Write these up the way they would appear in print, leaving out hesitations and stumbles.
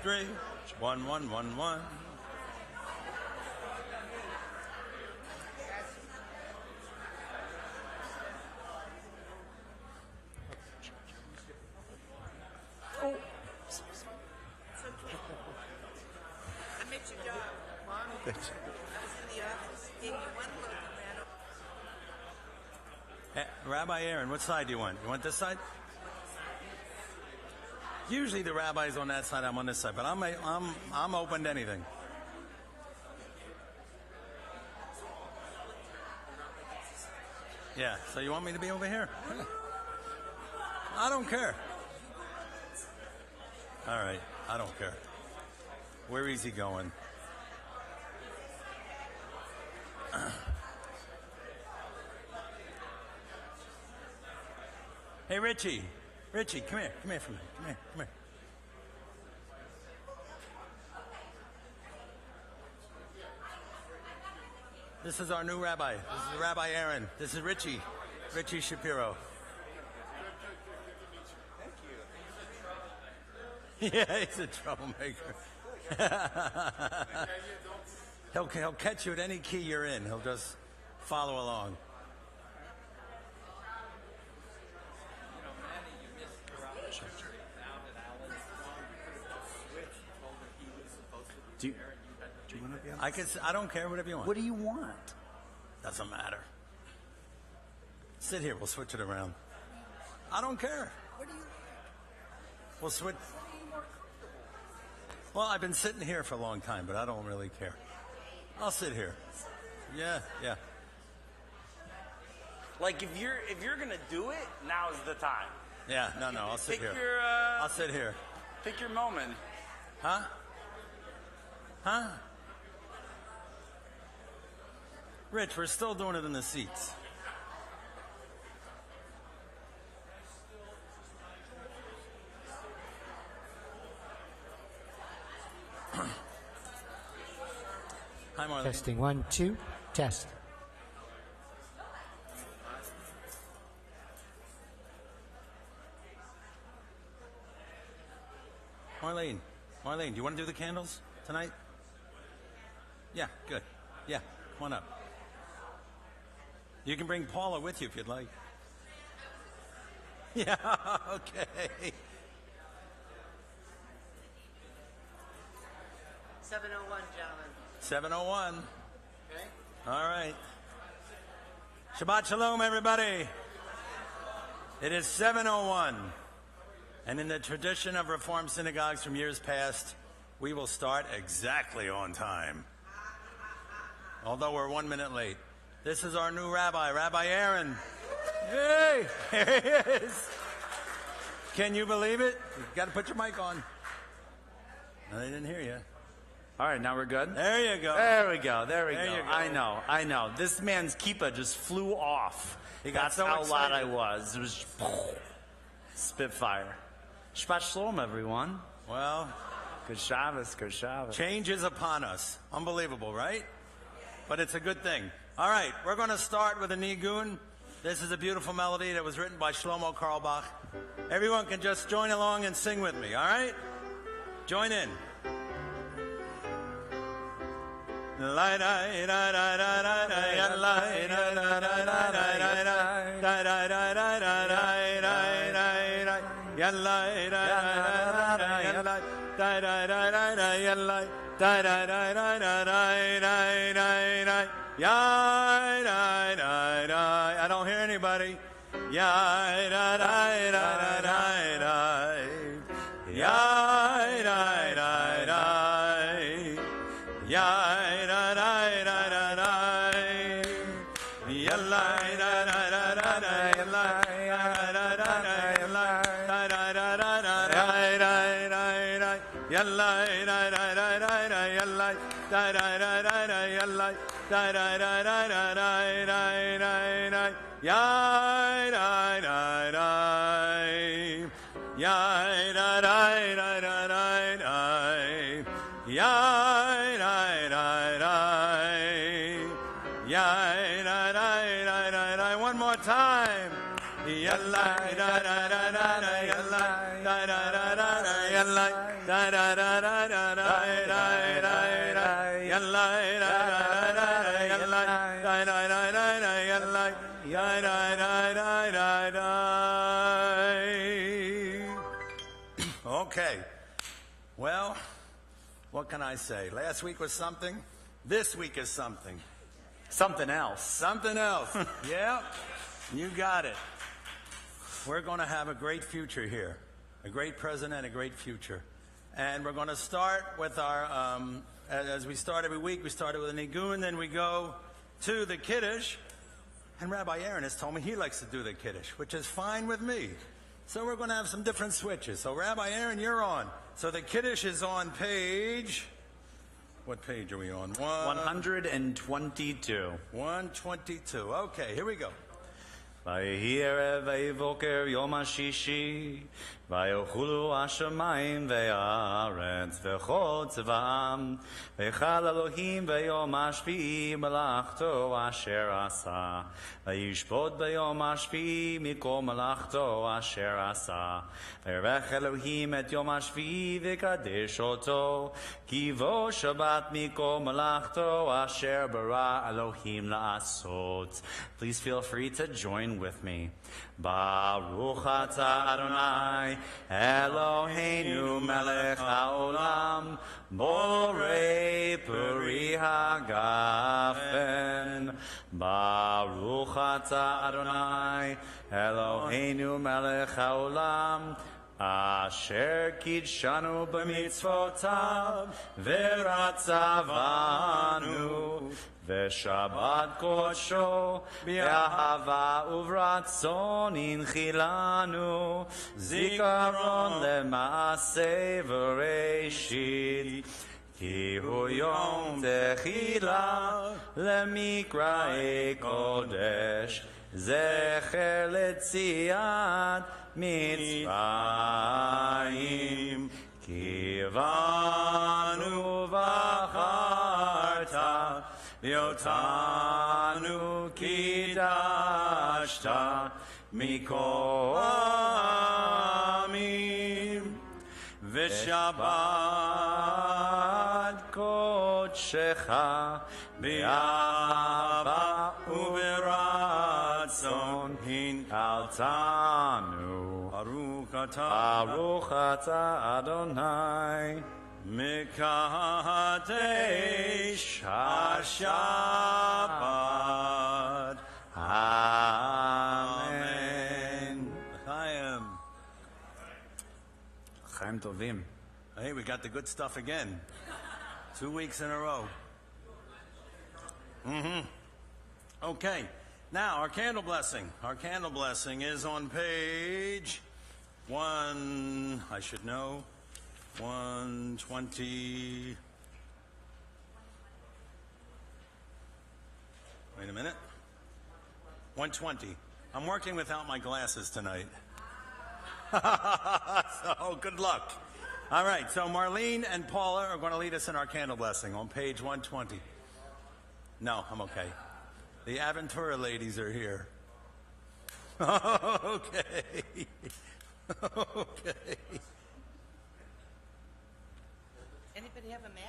3. 1, 1, 1, 1. Oh. I met your job. I was in the office. Gave you one look and ran over. Rabbi Aaron, what side do you want? You want this side? Usually the rabbi's on that side, I'm on this side, but I'm open to anything. Yeah, so you want me to be over here? I don't care. All right, I don't care. Where is he going? Hey, Richie, come here for a minute. Come here. This is our new rabbi. This is Rabbi Aaron. This is Richie Shapiro. Yeah, he's a troublemaker. He'll catch you at any key you're in. He'll just follow along. Do you want to be on? I don't care, whatever you want. What do you want? Doesn't matter. Sit here, we'll switch it around. I don't care. What do you We'll switch. Well, I've been sitting here for a long time, but I don't really care. I'll sit here. Yeah. Like if you're gonna do it, now's the time. Yeah, no, I'll sit here. I'll sit here. Pick your moment. Huh? Rich, we're still doing it in the seats. Hi, Marlene. Testing 1, 2, test. Marlene, do you want to do the candles tonight? Yeah, good. Yeah, come on up. You can bring Paula with you if you'd like. Yeah, okay. 701, gentlemen. 7:01. Okay. All right. Shabbat Shalom, everybody. It is 7:01. And in the tradition of Reform synagogues from years past, we will start exactly on time. Although we're 1 minute late. This is our new rabbi, Rabbi Aaron. Hey, here he is. Can you believe it? You've got to put your mic on. No, they didn't hear you. All right, now we're good. There you go. There we go. You go. I know. This man's kippah just flew off. He got That's so how loud excited. I was. It was spitfire. Shabbat Shalom, everyone. Well, Good Shabbos. change is upon us. Unbelievable, right? But it's a good thing. All right, we're going to start with a nigun. This is a beautiful melody that was written by Shlomo Carlebach. Everyone can just join along and sing with me, all right? Join in. I don't hear anybody. One more time. da da da da da da da da yalla da da da yalla da da da da yalla da da da da. Okay. Well, what can I say? Last week was something. This week is something. Something else. Something else. Yeah, you got it. We're going to have a great future here. A great present and a great future. And we're going to start with our, as we start every week, we started with a nigun, then we go to the Kiddush. And Rabbi Aaron has told me he likes to do the Kiddush, which is fine with me. So we're going to have some different switches. So Rabbi Aaron, you're on. So the Kiddush is on page... What page are we on? 122. 122. Okay, here we go. ויהי ערב ויהי בוקר יום השישי ויאכלו השמיים והארץ וכל צבאם ויחל אלוהים ביום השביעי מלאכתו אשר עשה וישפוט ביום השביעי מכל מלאכתו אשר עשה ויברך אלוהים את יום השביעי וקדש אותו כי בו שבת מכל מלאכתו אשר ברא אלוהים לעשות. Please feel free to join with me. Baruch atah Adonai Eloheinu melech haolam borei peri hagafen. Baruch atah Adonai Eloheinu melech haolam asher kidshanu b'mitzvotav v'ratzavanu v'shabbat kodsho b'ahava uvratzon inchilanu zikaron lemaaseh v'reishit ki hu yom techila lemikraei kodesh zecher letziat Mitzrayim kivanu v'acharta v'yotanu kidashta mikol amim v'shabbat kodshecha b'ahava u'b'ratzon hinaltanu Baruch atah Adonai Mekadesh HaShabbat. Amen. Chaim. Chaim Tovim. Hey, we got the good stuff again. 2 weeks in a row. Okay. Now, our candle blessing. Our candle blessing is on page 120. Wait a minute. 120. I'm working without my glasses tonight. So, good luck. All right, so Marlene and Paula are going to lead us in our candle blessing on page 120. No, I'm okay. The Aventura ladies are here. Okay. Okay. Anybody have a match?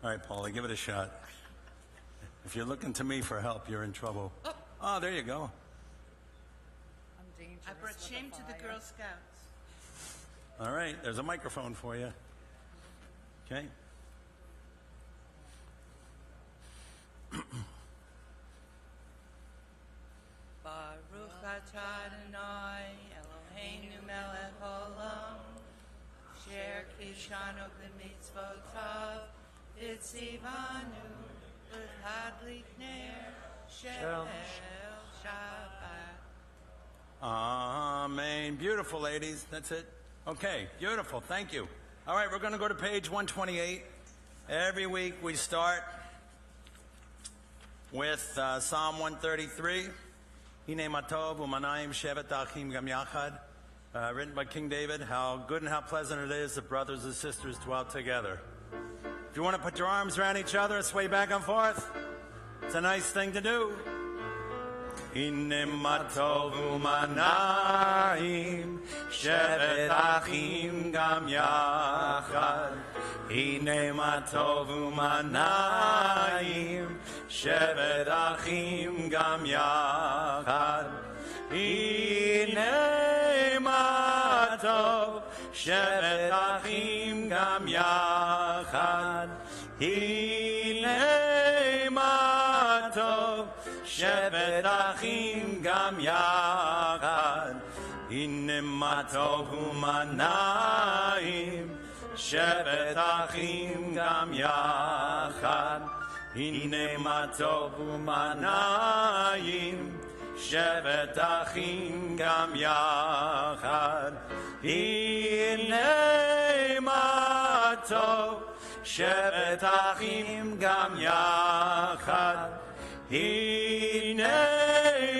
All right, Paula, give it a shot. If you're looking to me for help, you're in trouble. Oh, there you go. I brought shame to the Girl Scouts. All right, there's a microphone for you. Okay. Baruch atah Adonai Eloheinu melech haolam asher kidshanu b'mitzvotav v'tzivanu l'hadlik ner shel Shabbat. Amen. Beautiful, ladies. That's it. Okay, beautiful. Thank you. All right, we're going to go to page 128. Every week we start with Psalm 133. Hine matov u'manayim shevet achim gam yachad. Written by King David. How good and how pleasant it is that brothers and sisters dwell together. If you want to put your arms around each other and sway back and forth, it's a nice thing to do. הנה מה טוב ומה נעים, שבת אחים גם יחד. הנה מה טוב ומה נעים, שבת אחים גם יחד. הנה מה טוב, שבת אחים גם יחד. הנה מה טוב, שבת אחים גם יחד. הנה מה טוב ומה נעים, שבת אחים גם יחד. הנה מה טוב ומה נעים, שבת אחים גם יחד. הנה מה טוב, שבת אחים גם יחד. הנה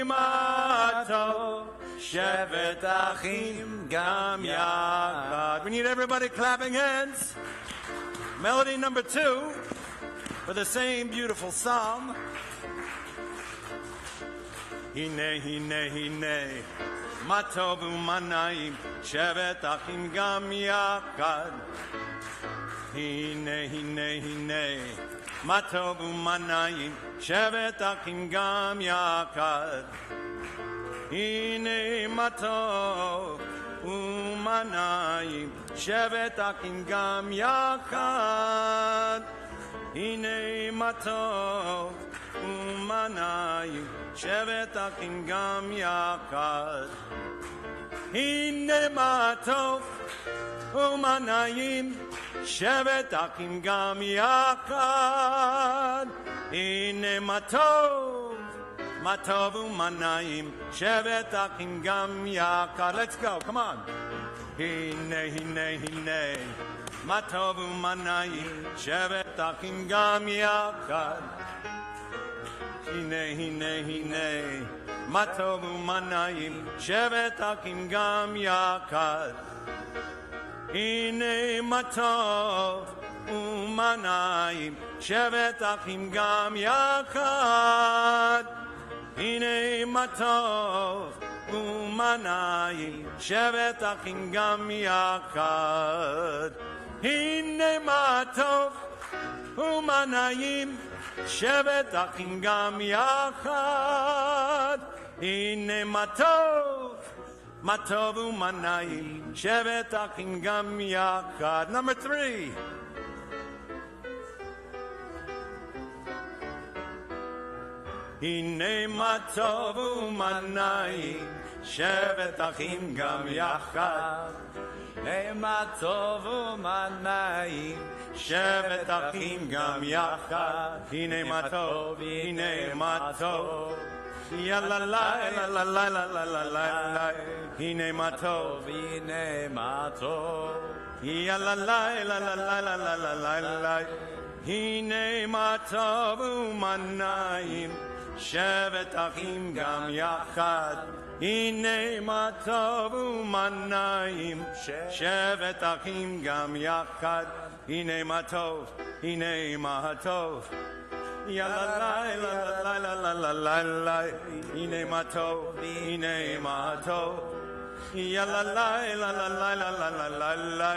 מה טוב, שבת אחים גם יחד. We need everybody clapping hands. Melody number 2 for the same beautiful psalm. הנה הנה הנה מה טוב ומה נעים, שבת אחים גם יחד. הנה הנה הנה מה טוב ומה נעים, שבת אחים גם יחד. הנה מה טוב ומה נעים, שבת אחים גם יחד. הנה מה טוב ומה נעים, שבת אחים גם יחד. הנה מה טוב ומה נעים, שבת אחים גם יחד. הנה מה טוב ומה נעים, שבת אחים גם יחד. Let's go, come on. הנה הנה הנה מה טוב ומה נעים, שבת אחים גם יחד. הנה הנה הנה מה טוב ומה נעים, שבת אחים גם יחד. הנה מה טוב ומה נעים, שבת אחים גם יחד. הנה מה טוב ומה נעים, שבת אחים גם יחד. הנה מה טוב ומה נעים, שבת אחים גם יחד. הנה מה טוב ומה נעים, שבת אחים גם יחד. Number 3. הנה מה טוב ומה נעים, שבת אחים גם יחד. הנה מה טוב ומה נעים, שבת אחים גם יחד. הנה מה טוב, הנה מה טוב, יאללה לה לה לה לה לה לה לה לה. הנה מה טוב, הנה מה טוב, יאללה לה לה לה לה לה לה לה לה. הנה מה טוב ומה נעים, שבת אחים גם יחד. הנה מה טוב ומה נעים, שבת אחים גם יחד. הנה מה טוב, הנה מה טוב, יאללה לה לה לה לה לה לה לה לה. הנה מה טוב, הנה מה טוב, יאללה לה לה לה לה לה לה לה לה לה.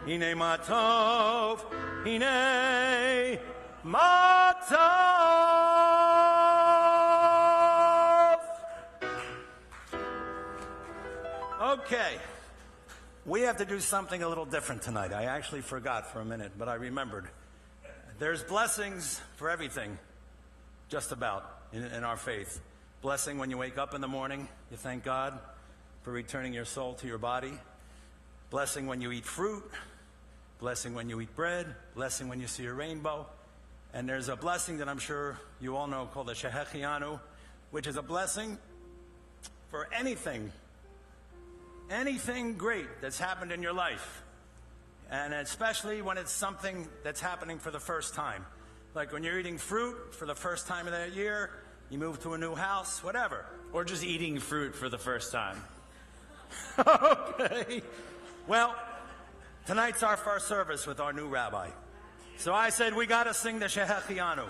הנה מה טוב, הנה מה טוב. Okay, we have to do something a little different tonight. I actually forgot for a minute, but I remembered. There's blessings for everything, just about, in our faith. Blessing when you wake up in the morning, you thank God for returning your soul to your body. Blessing when you eat fruit. Blessing when you eat bread. Blessing when you see a rainbow. And there's a blessing that I'm sure you all know called the Shehechianu, which is a blessing for anything great that's happened in your life. And especially when it's something that's happening for the first time. Like when you're eating fruit for the first time of that year, you move to a new house, whatever. Or just eating fruit for the first time. Okay. Well, tonight's our first service with our new rabbi. So I said we got to sing the Shehechianu.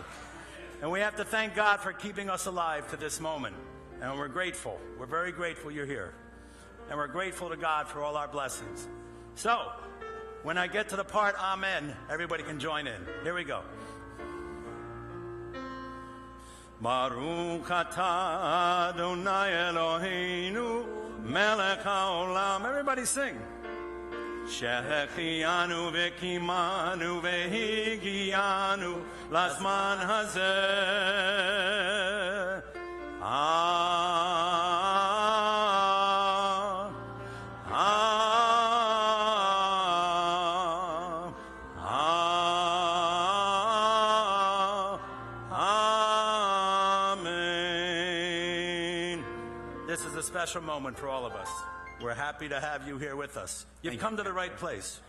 And we have to thank God for keeping us alive to this moment. And we're grateful. We're very grateful you're here. And we're grateful to God for all our blessings. So, when I get to the part Amen, everybody can join in. Here we go. Baruch atah Adonai Eloheinu melech haolam. Everybody sing. Shehechianu vekimanu vehigianu lasman hazeh. Amen. This is a special moment for all of us. We're happy to have you here with us. You've come to the right place.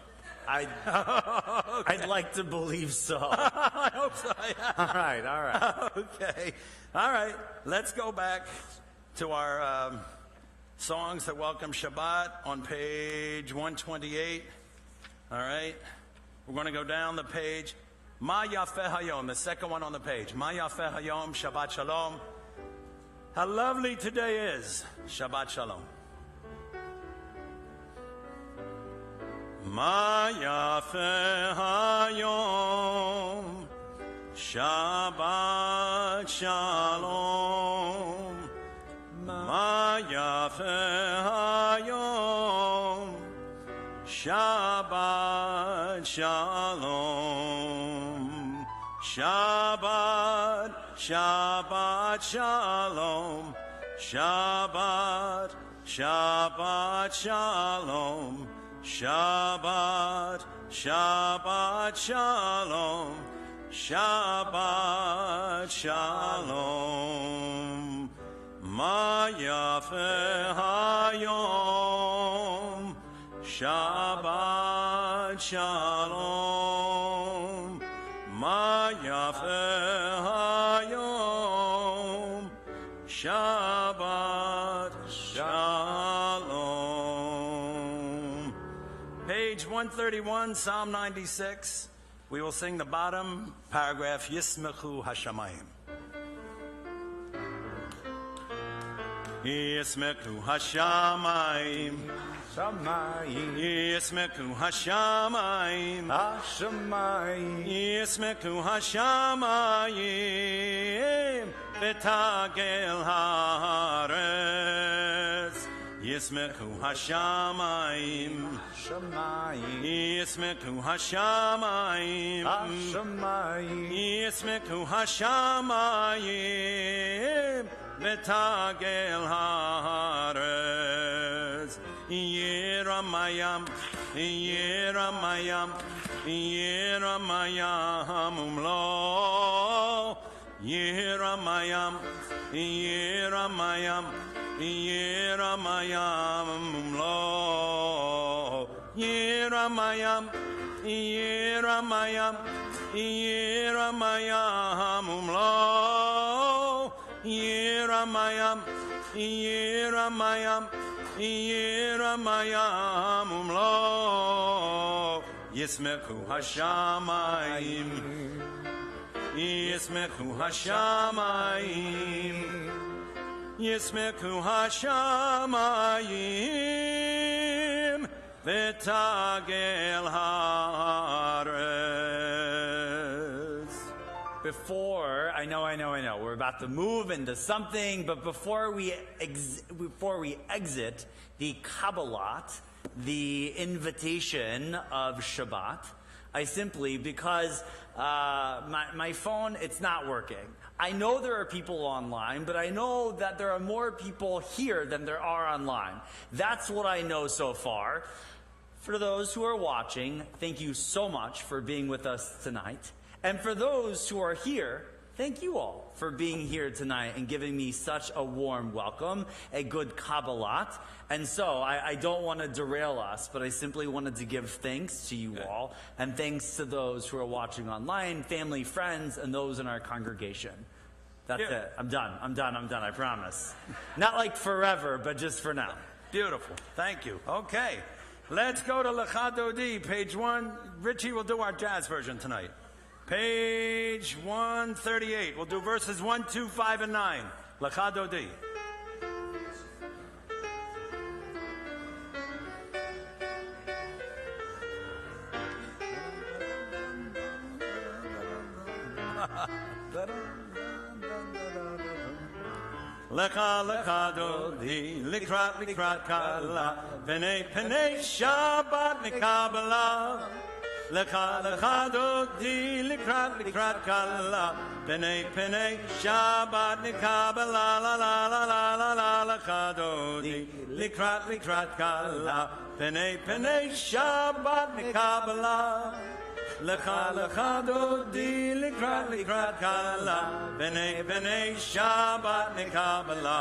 I'd like to believe so. I hope so. Yeah. All right. Okay. All right. Let's go back to our songs that welcome Shabbat on page 128. All right. We're going to go down the page. Ma Yafeh Hayom, the second one on the page. Ma Yafeh Hayom, Shabbat Shalom. How lovely today is. Shabbat Shalom. Ma Yafeh Hayom, Shabbat Shalom. Ma Yafeh Hayom, Shabbat Shalom. Shabbat, Shabbat Shalom. Shabbat, Shabbat Shalom. Shabbat, Shabbat Shalom. Shabbat Shalom. Ma Yafeh Hayom. Shabbat Shalom. Ma Yafeh Hayom. Shabbat Shalom. Page 131, Psalm 96. We will sing the bottom paragraph, Yismechu Hashamayim. Yismechu Hashamayim. Yismechu Hashamayim. Yismechu Hashamayim. Betagel Haaretz. Yismechu Hashamayim. Yismechu Hashamayim. Yismechu Hashamayim. Betagel Haaretz. Yiramayam. Yiramayam. Yiramayam umlo. Yiramayam. Yiramayam. Yiramayam umlo. Yiramayam. Yiramayam. Yiramayam umlo. Yiramayam. Yiramayam. Yiramayam umlo. Yismechu Hashamayim. Yismechu Hashamayim. Yismechu Hashamayim. V'tagel haaretz. Before, I know, we're about to move into something, but before we exit the Kabbalat, the invitation of Shabbat, I simply, because my phone, it's not working. I know there are people online, but I know that there are more people here than there are online. That's what I know so far. For those who are watching, thank you so much for being with us tonight. And for those who are here, thank you all for being here tonight and giving me such a warm welcome, a good Kabbalat. And so I don't want to derail us, but I simply wanted to give thanks to you all, and thanks to those who are watching online, family, friends, and those in our congregation. That's it. I'm done, I promise. Not like forever, but just for now. Beautiful. Thank you. Okay. Let's go to Lecha Dodi, page 1. Richie will do our jazz version tonight. Page 138. We'll do verses 1, 2, 5, and 9. Lecha Dodi. Lecha lecha dodi, likrat kala, penei penei Shabbat nekabala. Lecha lecha dodi, likrat kala, penei penei Shabbat nekabala, la la la la la la lecha dodi, likrat kala, penei penei Shabbat nekabala. Lecha lecha dodi, likrat kala, penei Shabbat nekabala.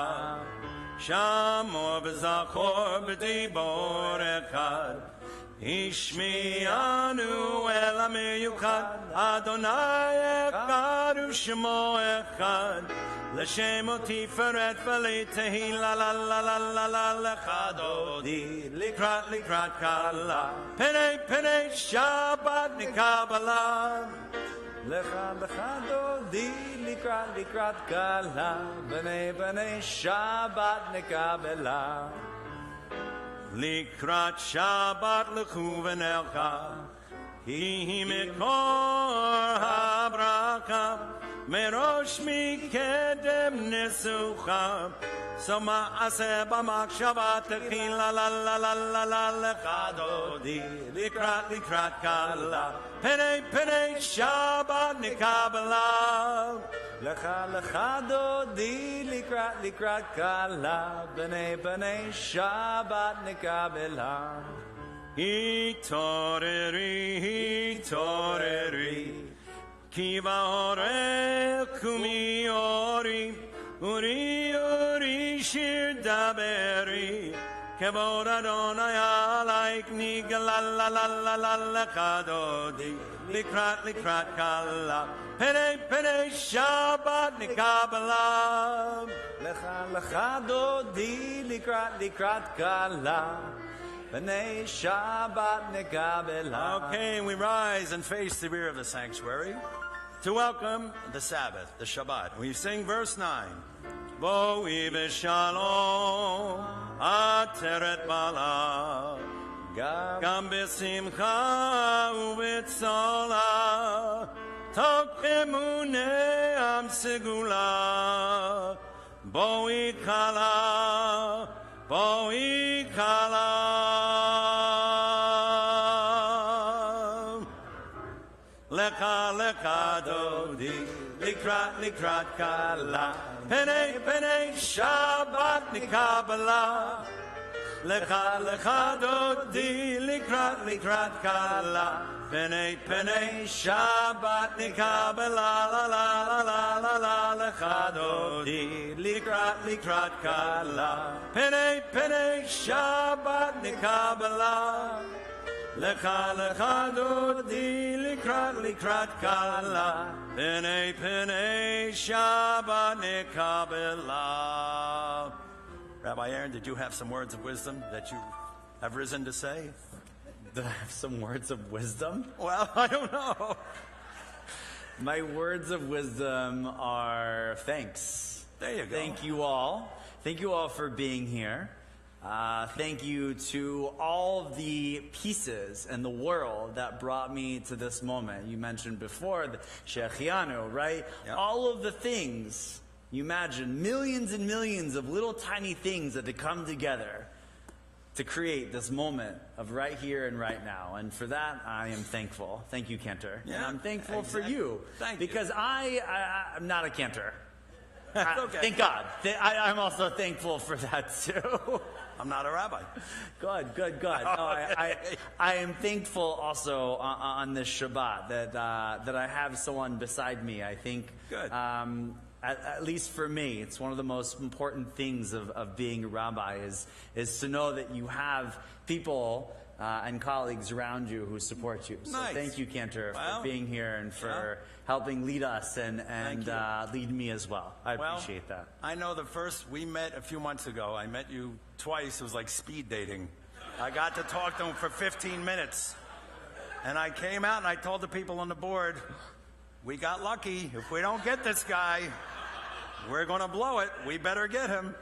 Shamor b'zachor b'dibor echad, Ishmi'anu el amiyuchad, Adonai echad u'shemo echad, L'shem u'tiferet v'leitehi la la la la la la lecha dodi, likrat kala, penei Shabbat nekabala. Lecha lecha dodi, likrat kala, b'nei Shabbat nekabela. Likrat Shabbat lechu v'nelcha, Hi mikor habraka, Merosh mikedem nesucha, So ma'aseh b'machshava techin la la la la la la lecha dodi, likrat kala, penei Shabbat nekabala. Lecha dodi, likrat kala, b'nei Shabbat nekabela. Hitoreri, Kiva ore kumi ori, uri shir daberi, Kevod Adonai alaik niga la la la la la lecha dodi, likrat kala, penei Shabbat nekabala. Lecha dodi, likrat kala, b'nei Shabbat nekabela. Okay, we rise and face the rear of the sanctuary to welcome the Sabbath, the Shabbat. We sing verse 9. Bo'i v'shalom ateret bala, gam b'simcha u'b'tzola, tok emunei am segula, bo'i kala, lecha dodi, likrat kala, penei Shabbat nekabala. Lecha dodi, likrat kala, penei Shabbat nekabala, la la la la la lecha dodi, likrat kala, penei Shabbat nekabala. Lecha dodi, likrat kala, penei Shabbat nekabela. Rabbi Aaron, did you have some words of wisdom that you have risen to say? Did I have some words of wisdom? Well, I don't know. My words of wisdom are thanks. There you go. Thank you all. Thank you all for being here. Thank you to all the pieces in the world that brought me to this moment. You mentioned before the Shechianu, right? Yep. All of the things, you imagine millions and millions of little tiny things that had come together to create this moment of right here and right now. And for that, I am thankful. Thank you, Cantor. Yeah, and I'm thankful exactly. for you. Thank you. Because I'm not a Cantor. Okay. Thank God. I'm also thankful for that too. I'm not a rabbi. Good. No, I am thankful also on this Shabbat that I have someone beside me. I think, Good. At least for me, it's one of the most important things of being a rabbi is to know that you have people and colleagues around you who support you. So Nice. thank you, Cantor, Well, for being here and for helping lead us and lead me as well. I appreciate that. I know we met a few months ago. I met you twice. It was like speed dating. I got to talk to him for 15 minutes. And I came out and I told the people on the board, we got lucky. If we don't get this guy, we're going to blow it. We better get him.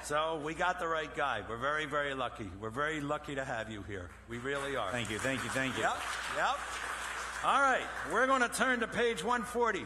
So we got the right guy. We're very, very lucky. We're very lucky to have you here. We really are. Thank you. Yep. All right. We're going to turn to page 140.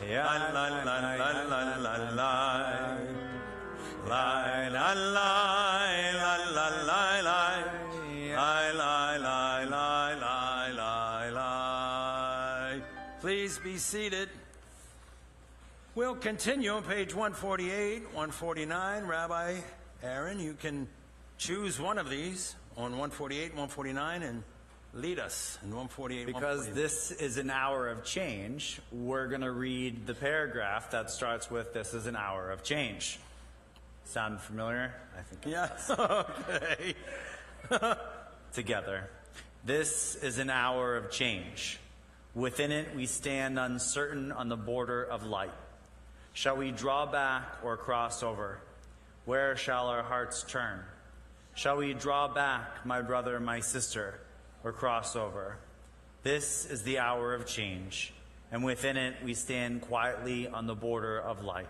la la la la la la la la. La la la la la la la. Please be seated. We'll continue on page 148, 149. Rabbi Aaron, you can choose one of these on 148, 149, and lead us in 148, Because 149. this is an hour of change, we're going to read the paragraph that starts with "This is an hour of change." Sound familiar? I think Yes, okay. together. This is an hour of change. Within it we stand uncertain on the border of light. Shall we draw back or cross over? Where shall our hearts turn? Shall we draw back, my brother, my sister, or cross over? This is the hour of change, and within it we stand quietly on the border of light.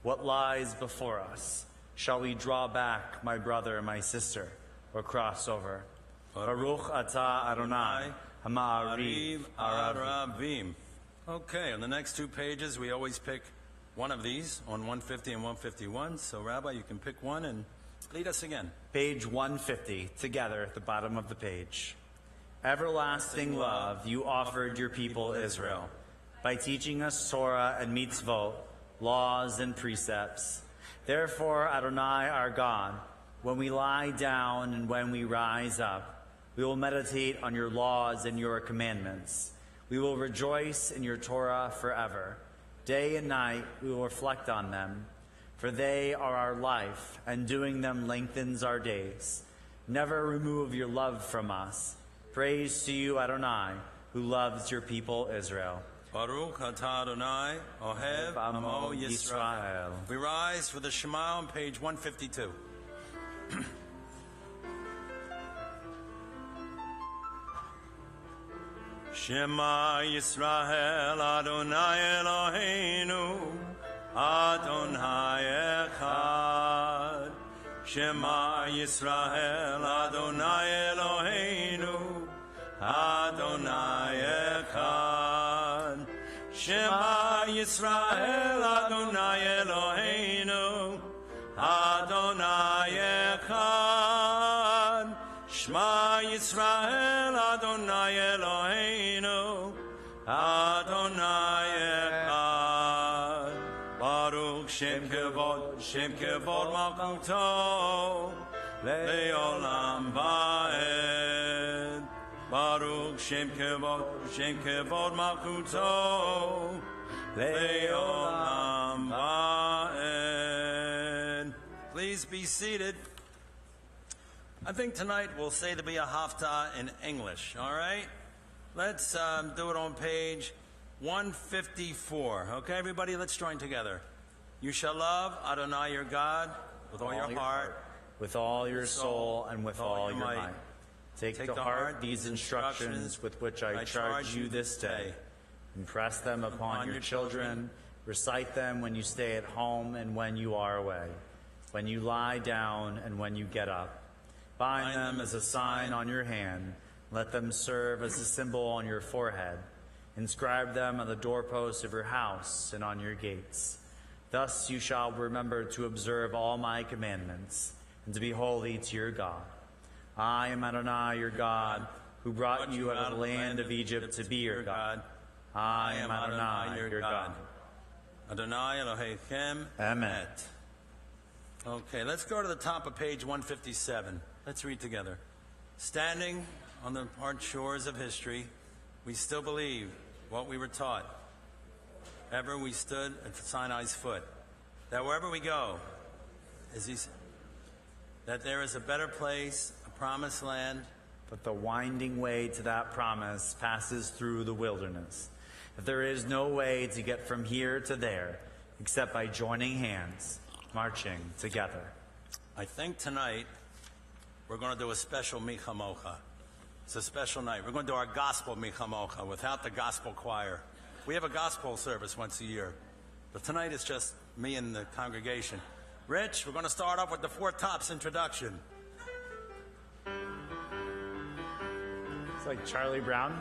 What lies before us? Shall we draw back, my brother, my sister, or cross over? Baruch atah Adonai, Ha'ma'ariv Arav. Aravim. Okay, on the next two pages, we always pick one of these on 150 and 151. So, Rabbi, you can pick one and lead us again. Page 150, together at the bottom of the page. Everlasting love you offered your people Israel by teaching us Torah and mitzvot, laws and precepts. Therefore, Adonai our God, when we lie down and when we rise up, we will meditate on your laws and your commandments. We will rejoice in your Torah forever. Day and night we will reflect on them, for they are our life, and doing them lengthens our days. Never remove your love from us. Praise to you, Adonai, who loves your people Israel. Baruch atah Adonai, Ohev Amo Yisrael. We rise for the Shema on page 152. Shema Yisrael Adonai Eloheinu Adonai Echad. Shema Yisrael Adonai Eloheinu Adonai Echad. Shema Yisrael Adonai Eloheinu Adonai Echad. Shema Yisrael Adonai Eloheinu Adonai Echad. Baruch Shem Kevod Malchuto Le'olam Va'ed. Baruch Shem Kevod Malchuto Le'olam Va'ed. Please be seated. I think tonight we'll say to be a haftarah in English, all right? Let's do it on page 154. Okay, everybody, let's join together. You shall love Adonai your God with all your heart, with all your soul, and with all your might. Take to heart these instructions with which I charge you this day. Impress them upon your children. Recite them when you stay at home and when you are away, when you lie down and when you get up. Bind them as a sign on your hand. Let them serve as a symbol on your forehead. Inscribe them on the doorposts of your house and on your gates. Thus you shall remember to observe all my commandments and to be holy to your God. I am Adonai your God, who brought you out of the land of Egypt to be your God. I am Adonai your God. Adonai Elohechem Emet. Okay, let's go to the top of page 157. Let's read together. Standing on the hard shores of history, we still believe what we were taught. Ever we stood at Sinai's foot, that wherever we go, that there is a better place, a promised land. But the winding way to that promise passes through the wilderness. If there is no way to get from here to there, except by joining hands, marching together. I think tonight we're going to do a special Michamocha. It's a special night. We're going to do our gospel Michamocha without the gospel choir. We have a gospel service once a year, but tonight it's just me and the congregation. Rich, we're going to start off with the Four Tops introduction. It's like Charlie Brown.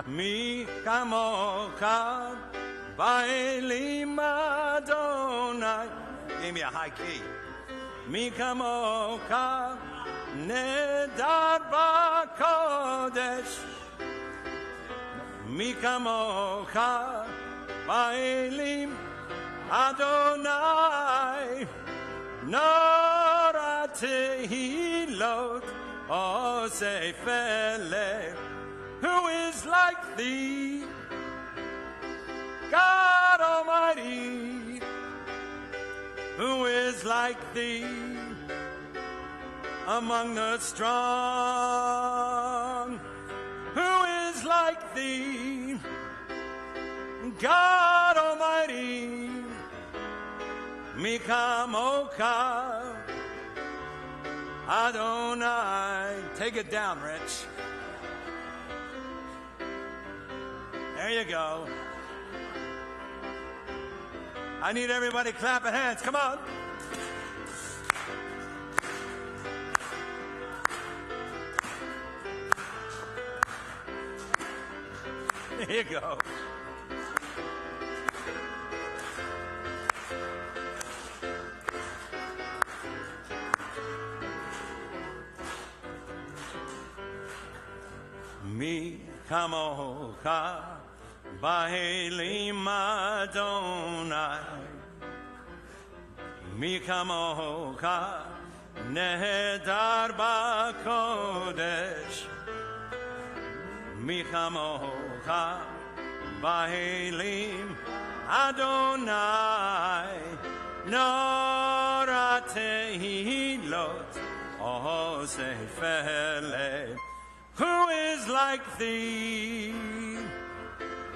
Mi kamocha ba'elim Adonai. Gave me a high key. Mi kamocha nedar b'kodesh. Mi kamocha ba'elim Adonai. Nora tehilot osefele. Who is like thee, God Almighty? Who is like thee among the strong? Who is like thee, God Almighty? Mikamoka Adonai. Take it down, Rich. There you go. I need everybody clapping hands. Come on. There you go. Mi kamocha ba'elim Adonai. Mi kamocha nehedar b'kodesh. Mi kamocha ba'elim Adonai. Nora tehilot osefele. Who is like thee,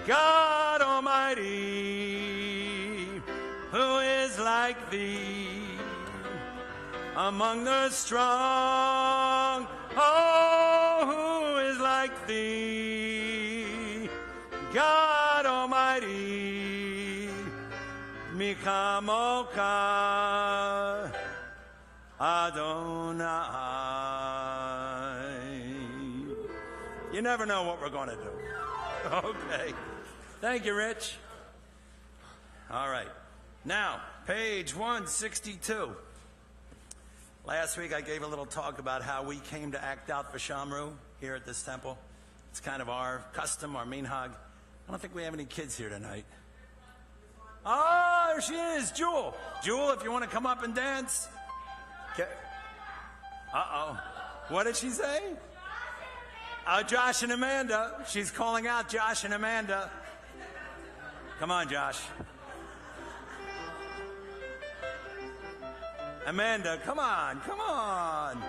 God Almighty? Who is like thee among the strong? Oh, who is like thee, God Almighty? Mikamoka Adonai. You never know what we're going to do. Okay. Thank you, Rich. All right. Now, page 162. Last week I gave a little talk about how we came to act out for Shamru here at this temple. It's kind of our custom, our minhag. I don't think we have any kids here tonight. Oh, there she is, Jewel. Jewel, if you want to come up and dance. Okay. Uh-oh. What did she say? Josh and Amanda. She's calling out Josh and Amanda. Come on, Josh. Amanda, come on, come on.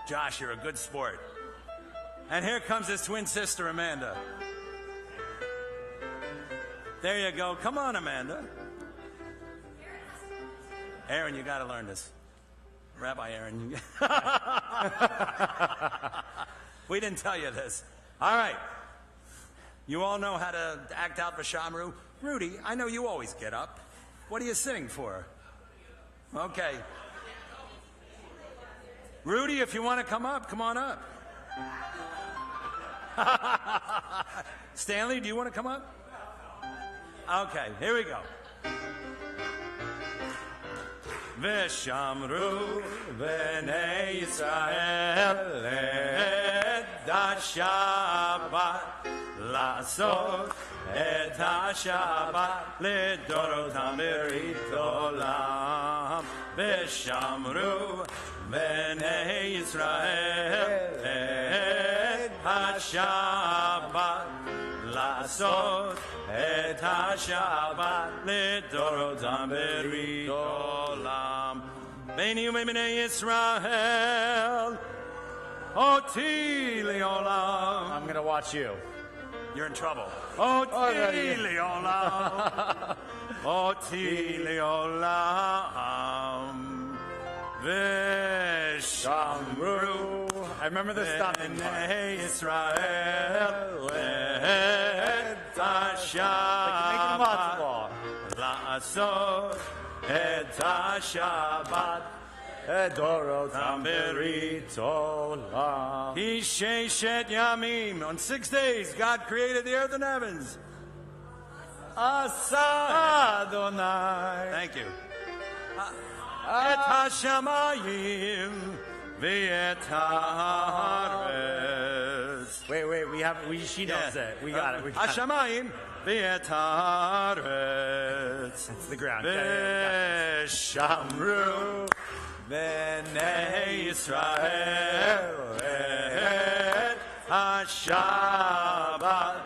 Josh, you're a good sport. And here comes his twin sister, Amanda. There you go. Come on, Amanda. Aaron, you got to learn this. Rabbi Aaron. We didn't tell you this. All right. You all know how to act out for Shamru. Rudy, I know you always get up. What are you sitting for? Okay. Rudy, if you want to come up, come on up. Stanley, do you want to come up? Okay, here we go. V'shamru b'nei Yisrael et ha-Shabbat la'asot et ha-Shabbat לדורותם ברית עולם. V'shamru b'nei Yisrael et ha-Shabbat la'asot et ha-Shabbat לדורותם ברית עולם. ביני ובני ישראל אותי לעולם. I'm going to watch you. You're in trouble. אותי לעולם. אותי לעולם. ושמרו. I remember this stopping part. בני ישראל את השבת לעשות את השבת Edorotam berit olam. He sheshet yamim. On 6 days, God created the earth and heavens. Asa Adonai. Thank you. Et hashamayim v'et haaretz. Wait, she knows it. We got it. Hashamayim v'et haaretz. It's the ground. V'shamru b'nei Yisrael et ha-Shabbat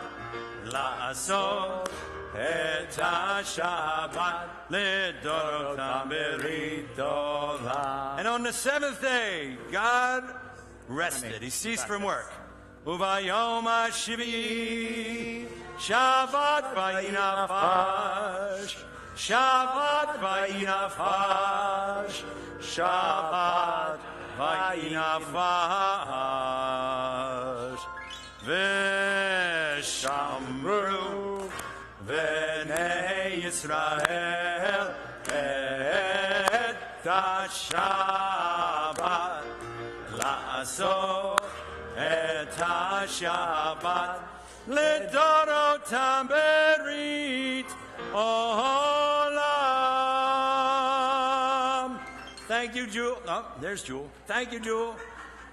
la'asot et ha-Shabbat lidorotam berit olam. And on the seventh day, God rested. He ceased from work. Uvayom ha-shvi'i Shabbat vayinafash. Shabbat vayinafash. Shabbat vayinafash. V'shamru v'nei Yisrael et ha-Shabbat la'asot et ha-Shabbat lidorotam berit olam. Thank you, Jewel. Oh, there's Jewel. Thank you, Jewel.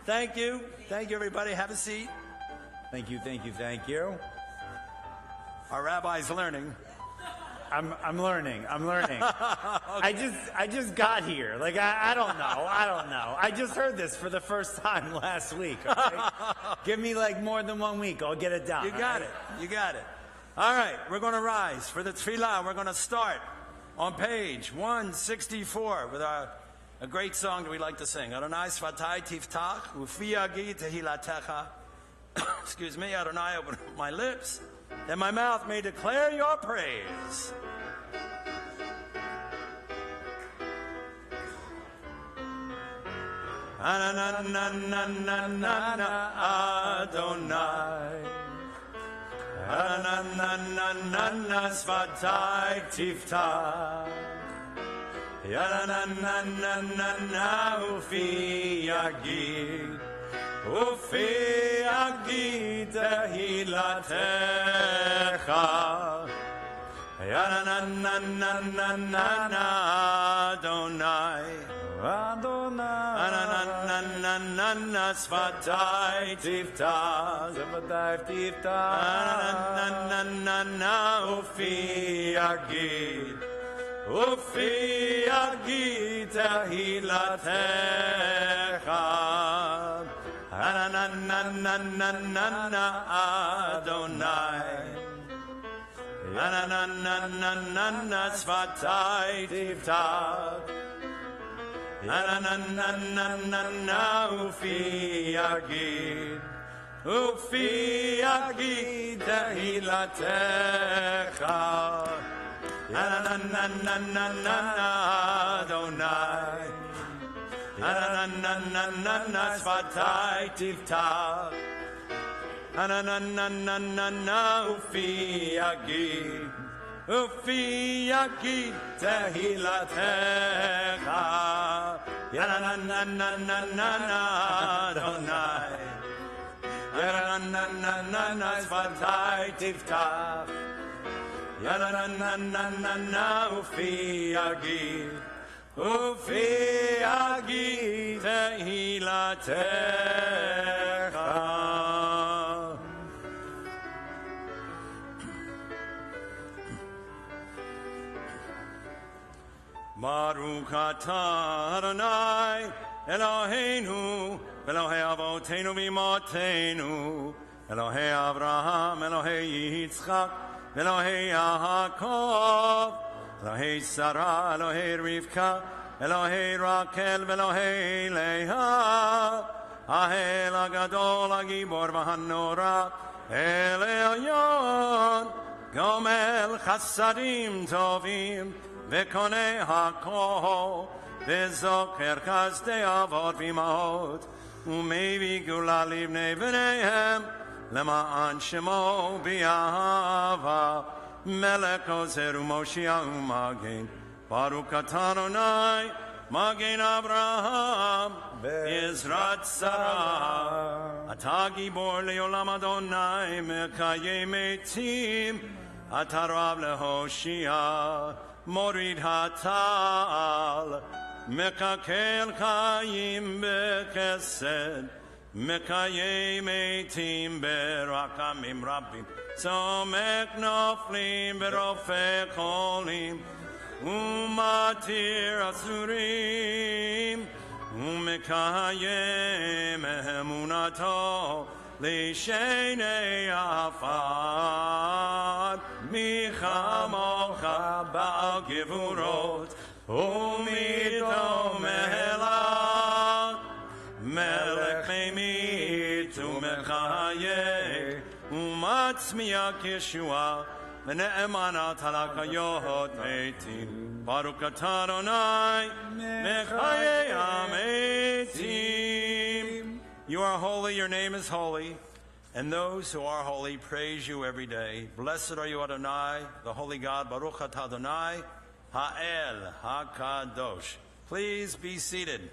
Thank you. Thank you, everybody. Have a seat. Thank you. Our rabbi's learning. I'm learning. Okay. I just got here. Like I don't know. I just heard this for the first time last week. Okay? Give me like more than 1 week. I'll get it down. You got it. All right, we're going to rise for the tefillah. We're going to start on page 164 with a great song that we like to sing. Adonai svatai tiftach ufi yagi tehilatecha. Excuse me, Adonai, open my lips, that my mouth may declare your praise. Adonai. Ananananana svatai tiftach. Yananananana ufi yagid. Ufi yagid tehilatecha. Yananananana Adonai. Ananananana svatai tiftach. Ananananana ufi yagid. Ufi yagid tehilatecha. Ananananana Adonai. Ananananana svatai tiftach. Ananananana ufi yagid. Ufi yagid tehilatecha. Ananananana Adonai. Ananananana svatai tiftach. Ananananana ufi yagid. Ufi yagid tehilatecha. Yananananana Adonai. Yananananana svatai tiftach. Yananananana ufi yagid. Ufi yagid tehilatecha. Baruch atah Adonai Eloheinu Elohei Avotenu v'Imotenu Elohei Avraham Elohei Yitzchak Elohei Yaakov Elohei Sarah Elohei Rivka Elohei Rakel Elohei Leah Ahel Agadol Agibor v'Hanora El Elyon Gomel Chasadim Tovim V'konei hakol, v'zoker chazdei avot v'imahot, u'mevi gula livnei v'neihem, lema'an shemo b'yahava, melech ozer u'moshiach u'magen, Baruch atah Adonai, Magen Avraham, Ezrat Sarah, Ata Gibor Leolam Adonai, Mekayem Etim, Ata Rav Lehoshia, Morid Hatal, Mekakel Chayim Bekesed, Mekayem Etim Berakamim Rabbim, Somek Noflim Berofek Cholim, Umatir Asurim, Umekayem Emunato, Lishenei Afad, Michamocha Ba'al Gevurot, Umito Mehelah, Melech Emit Umechaye, Umatzmiyak Yeshua, Mene'emanat halakayot eitim, Baruch atah Adonai, Mechayei eitim. You are holy, your name is holy, and those who are holy praise you every day. Blessed are you, Adonai, the holy God, Baruch atah Adonai, Ha'el HaKadosh. Please be seated.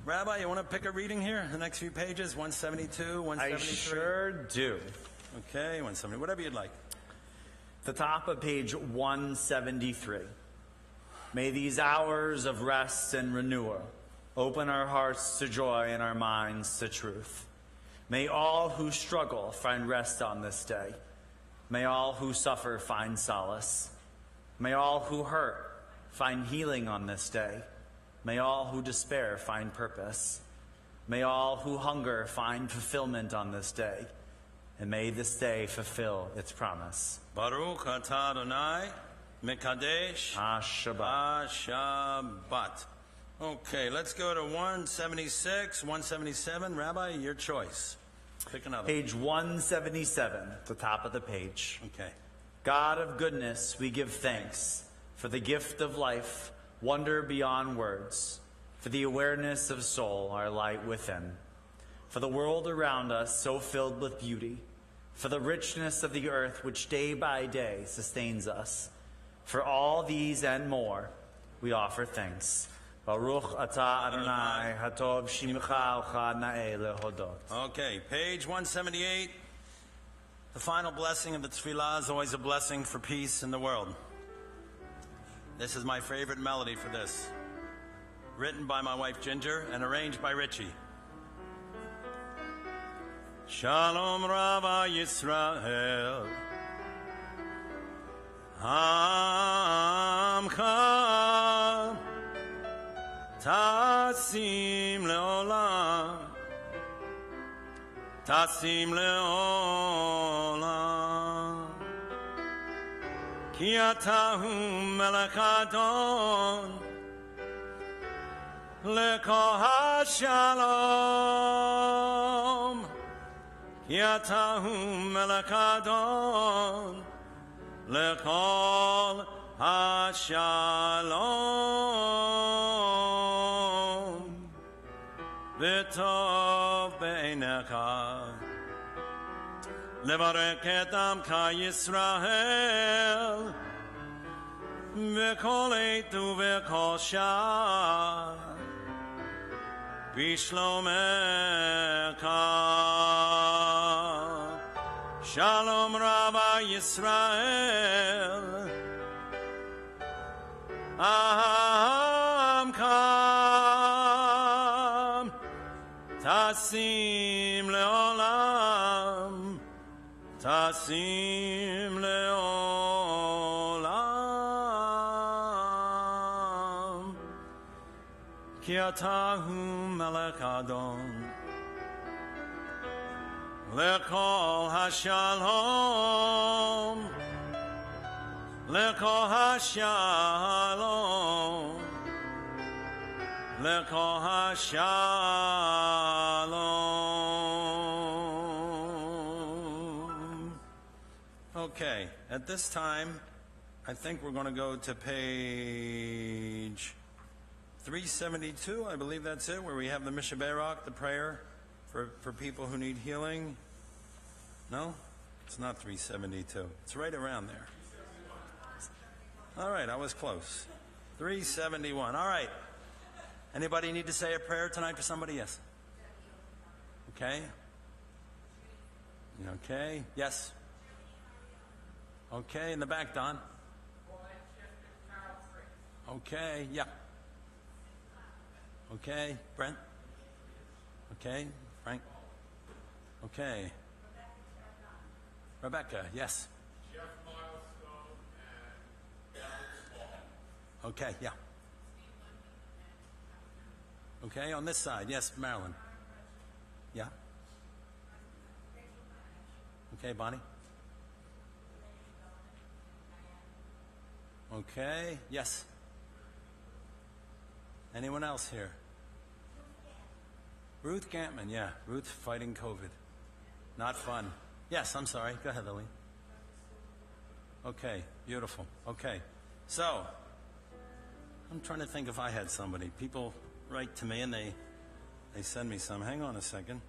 Rabbi, you want to pick a reading here? The next few pages, 172, 173? I sure do. Okay, 170, whatever you'd like. The top of page 173. May these hours of rest and renewal open our hearts to joy and our minds to truth. May all who struggle find rest on this day. May all who suffer find solace. May all who hurt find healing on this day. May all who despair find purpose. May all who hunger find fulfillment on this day. And may this day fulfill its promise. Baruch atah Adonai, Mekadesh Shabbat. Shabbat. Okay, let's go to 176, 177. Rabbi, your choice. Pick another. Page 177, the top of the page. Okay. God of goodness, we give thanks for the gift of life, wonder beyond words, for the awareness of soul, our light within, for the world around us so filled with beauty, for the richness of the earth which day by day sustains us. For all these and more, we offer thanks. Baruch atah Adonai, hatov shimcha uchad na'eh lehodot. Okay, page 178. The final blessing of the tefillah is always a blessing for peace in the world. This is my favorite melody for this. Written by my wife Ginger and arranged by Richie. Shalom Rabbi Yisrael, Amcha Tasim Leolam, Tasim Leolam, Ki Atahu Melech Adon, Leko HaShalom, Yatahu Melech Adon, Lechol HaShalom, V'tov B'einecha, Levarek et Amcha Yisrael, V'kol eitu v'kol shah, Bishlomecha. Shalom Rabbi Yisrael, Amcha Tasim Leolam, Tasim Leolam, Ki Atahu Melech Adon, Lekol HaShalom, Lekol HaShalom, Lekol HaShalom. Okay, at this time, I think we're going to go to page 372. I believe that's it, where we have the Mishaberach, the prayer for people who need healing. No? It's not 372. It's right around there. All right, I was close. 371. All right. Anybody need to say a prayer tonight for somebody? Yes. Okay. Okay. Yes. Okay. In the back, Don. Okay. Yeah. Okay. Brent. Okay. Frank. Okay. Rebecca. Yes. Okay. Yeah. Okay. On this side. Yes, Marilyn. Yeah. Okay, Bonnie. Okay. Yes. Anyone else here? Ruth Gantman, yeah. Ruth fighting COVID. Not fun. Yes, I'm sorry. Go ahead, Lily. Okay, beautiful. Okay. So, I'm trying to think if I had somebody. People write to me and they send me some. Hang on a second.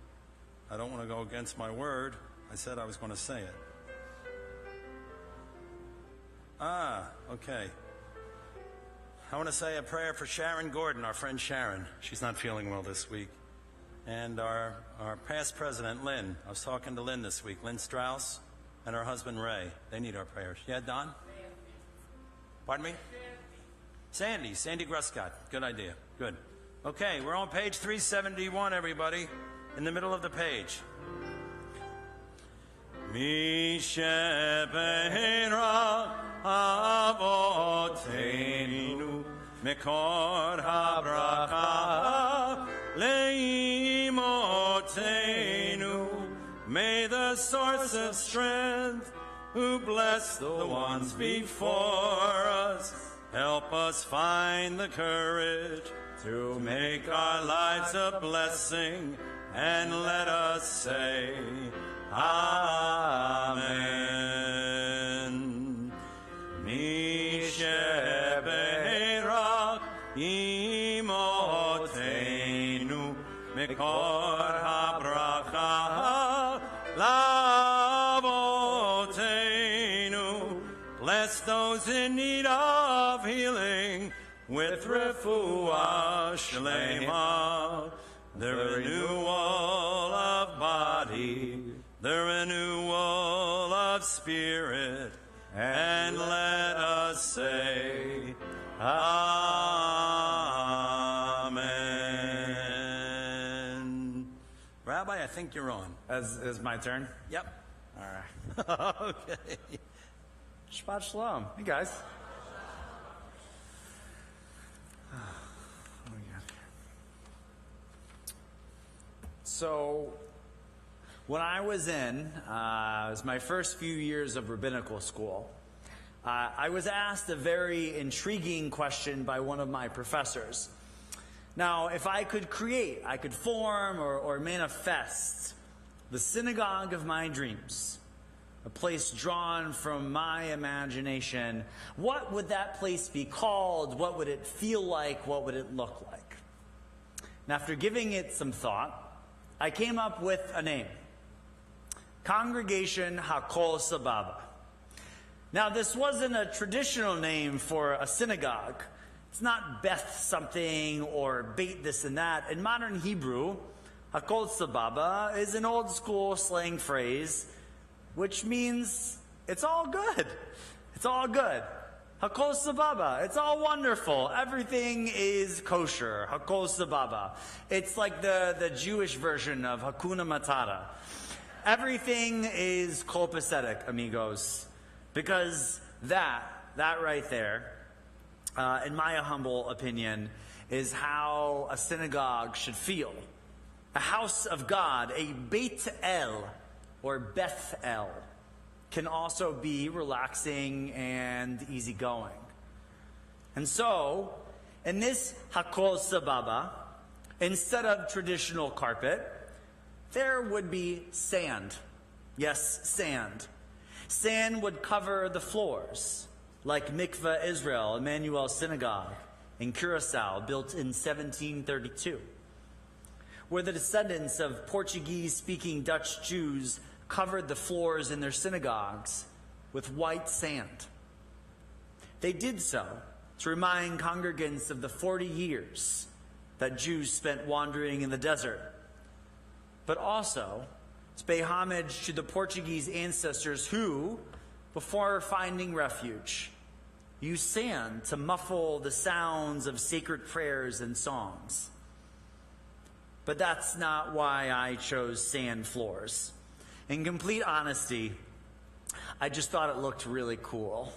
I don't want to go against my word. I said I was going to say it. Okay. I want to say a prayer for Sharon Gordon, our friend Sharon. She's not feeling well this week. And our past president, Lynn. I was talking to Lynn this week. Lynn Strauss and her husband, Ray. They need our prayers. Yeah, Don? Pardon me? Sandy Gruscott. Good idea. Good. Okay, we're on page 371, everybody. In the middle of the page. Mishebeira avotenu mekor habracha leimotenu. May the source of strength, who bless the ones before us, help us find the courage to make our lives a blessing, and let us say, Amen. Mishebeirach imotenu mekor habracha lavotenu. Bless those in need of healing with refuah shlema, the renewal of body, the renewal of spirit, and let us say, Amen. Rabbi, I think you're on. Is my turn? Yep. All right. Okay. Shabbat Shalom. Hey, guys. What do we got here? So, when I was in, it was my first few years of rabbinical school, I was asked a very intriguing question by one of my professors. Now, if I could create, I could form or manifest the synagogue of my dreams, a place drawn from my imagination, what would that place be called? What would it feel like? What would it look like? And after giving it some thought, I came up with a name. Congregation Hakol Sababa. Now, this wasn't a traditional name for a synagogue. It's not Beth something or Beit this and that. In modern Hebrew, Hakol Sababa is an old school slang phrase which means it's all good. It's all good. Hakol Sababa. It's all wonderful. Everything is kosher. Hakol Sababa. It's like the Jewish version of Hakuna Matata. Everything is copacetic, amigos. Because that right there, in my humble opinion, is how a synagogue should feel. A house of God, a Beit El, or Beth El, can also be relaxing and easygoing. And so, in this Hakol Sababa, instead of traditional carpet, there would be sand. Yes, sand. Sand would cover the floors, like Mikveh Israel, Emmanuel Synagogue in Curacao, built in 1732, where the descendants of Portuguese-speaking Dutch Jews covered the floors in their synagogues with white sand. They did so to remind congregants of the 40 years that Jews spent wandering in the desert, but also to pay homage to the Portuguese ancestors who, before finding refuge, used sand to muffle the sounds of sacred prayers and songs. But that's not why I chose sand floors. In complete honesty, I just thought it looked really cool.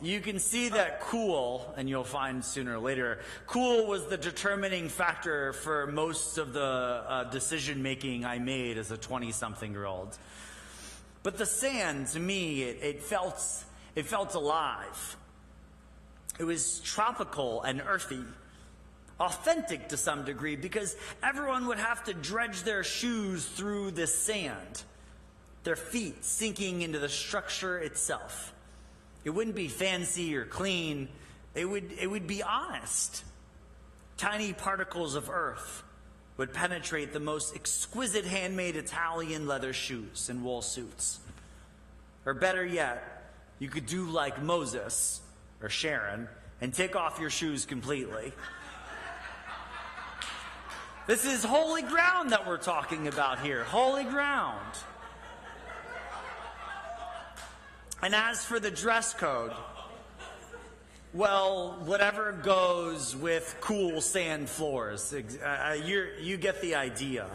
You can see that cool, and you'll find sooner or later, cool was the determining factor for most of the decision-making I made as a 20-something-year-old. But the sand, to me, it felt alive. It was tropical and earthy, authentic to some degree, because everyone would have to dredge their shoes through this sand, their feet sinking into the structure itself. It wouldn't be fancy or clean. It would be honest. Tiny particles of earth would penetrate the most exquisite handmade Italian leather shoes and wool suits. Or better yet, you could do like Moses or Sharon and take off your shoes completely. This is holy ground that we're talking about here. Holy ground. And as for the dress code, well, whatever goes with cool sand floors. You get the idea.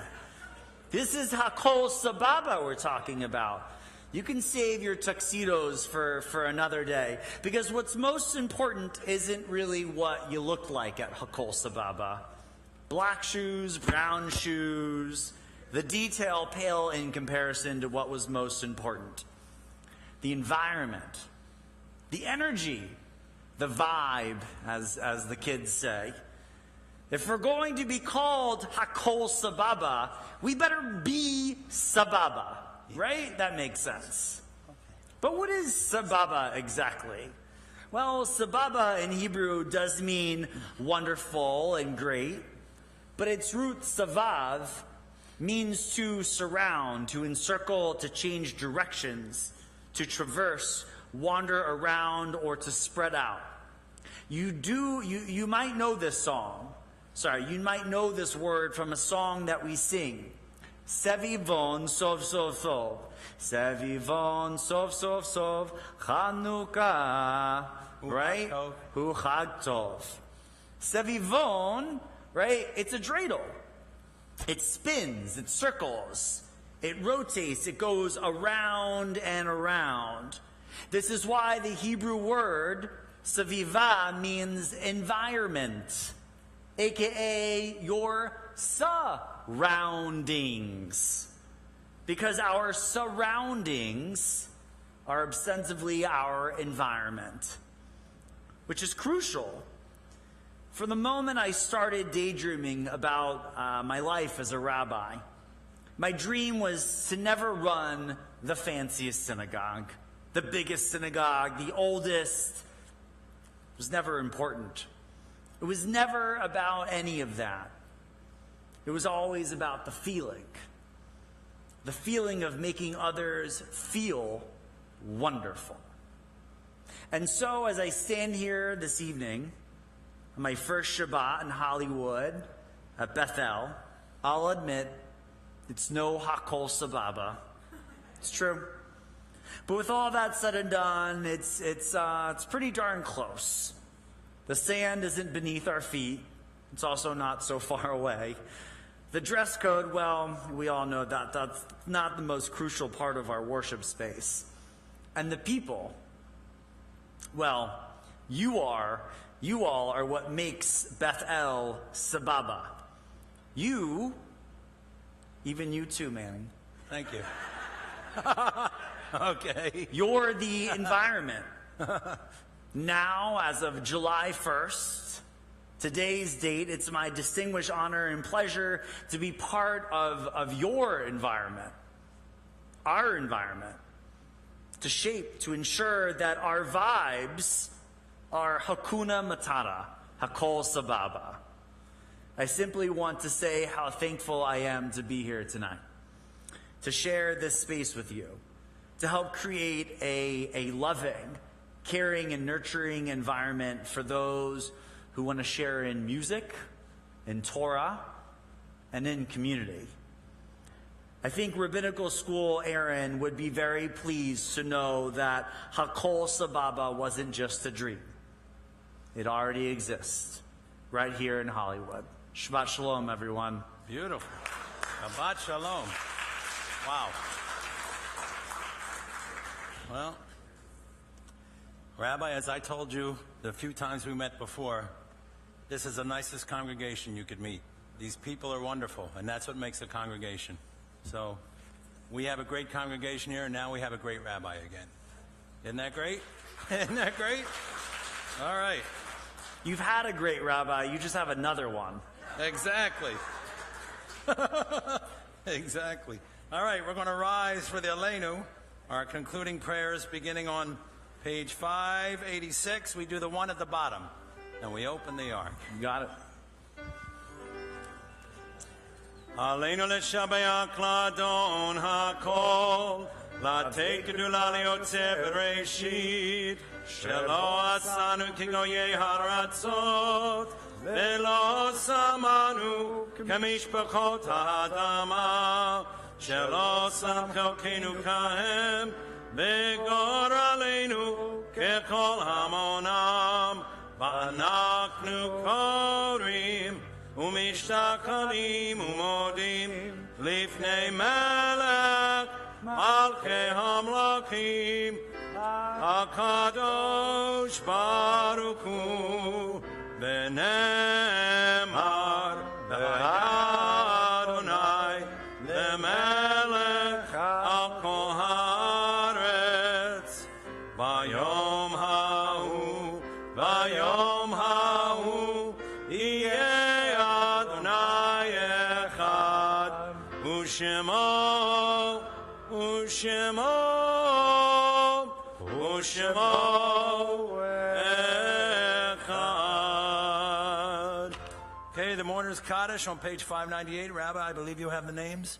This is Hakol Sababa we're talking about. You can save your tuxedos for another day, because what's most important isn't really what you look like at Hakol Sababa. Black shoes, brown shoes, the detail pale in comparison to what was most important. The environment, the energy, the vibe, as the kids say. If we're going to be called Hakol Sababa, we better be Sababa, right? That makes sense. But what is Sababa exactly? Well, Sababa in Hebrew does mean wonderful and great, but its root Savav means to surround, to encircle, to change directions, to traverse, wander around, or to spread out. You might know this song. You might know this word from a song that we sing. Sevivon sov sov sov. Sevivon sov sov sov. Chanukah. Right? Hu Chag Tov. Sevivon, right? It's a dreidel. It spins, it circles. It rotates, it goes around and around. This is why the Hebrew word saviva means environment, aka your surroundings. Because our surroundings are ostensibly our environment, which is crucial. From the moment I started daydreaming about my life as a rabbi, my dream was to never run the fanciest synagogue, the biggest synagogue, the oldest. It was never important. It was never about any of that. It was always about the feeling of making others feel wonderful. And so as I stand here this evening, on my first Shabbat in Hollywood, at Bethel, I'll admit, it's no Hakol Sababa. It's true. But with all that said and done, it's pretty darn close. The sand isn't beneath our feet. It's also not so far away. The dress code, well, we all know that that's not the most crucial part of our worship space. And the people, well, you all are what makes Bethel Sababa. You, even you too, Manny. Thank you. Okay. You're the environment. Now, as of July 1st, today's date, it's my distinguished honor and pleasure to be part of your environment, our environment, to shape, to ensure that our vibes are Hakuna Matata, Hakol Sababa. I simply want to say how thankful I am to be here tonight, to share this space with you, to help create a loving, caring, and nurturing environment for those who want to share in music, in Torah, and in community. I think Rabbinical School Aaron would be very pleased to know that Hakol Sababa wasn't just a dream. It already exists right here in Hollywood. Shabbat Shalom, everyone. Beautiful. Shabbat Shalom. Wow. Well, Rabbi, as I told you the few times we met before, this is the nicest congregation you could meet. These people are wonderful, and that's what makes a congregation. So we have a great congregation here, and now we have a great rabbi again. Isn't that great? Isn't that great? All right. You've had a great rabbi, you just have another one. Exactly. Exactly. All right, we're going to rise for the Aleinu, our concluding prayers beginning on page 586. We do the one at the bottom, and we open the ark. You got it. Aleinu l'shabayach ladon hakol, latei kedula liyotzeh bereshit, shelo asanu kigoyei haratzot, velo samanu kamishpachot ha'adama, shelo sam chelkenu kahem, v'gor aleinu kechol hamonam, v'anachnu korim, ומשתחלים ומודים לפני מלך מלכי המלכים הקדוש ברוך הוא ונאמר באדוני למלך על כל הארץ ביום ההוא ביום ההוא יהיה Ushemo, Ushemo, Ushemo Echad. Okay, the Mourner's Kaddish on page 598. Rabbi, I believe you have the names?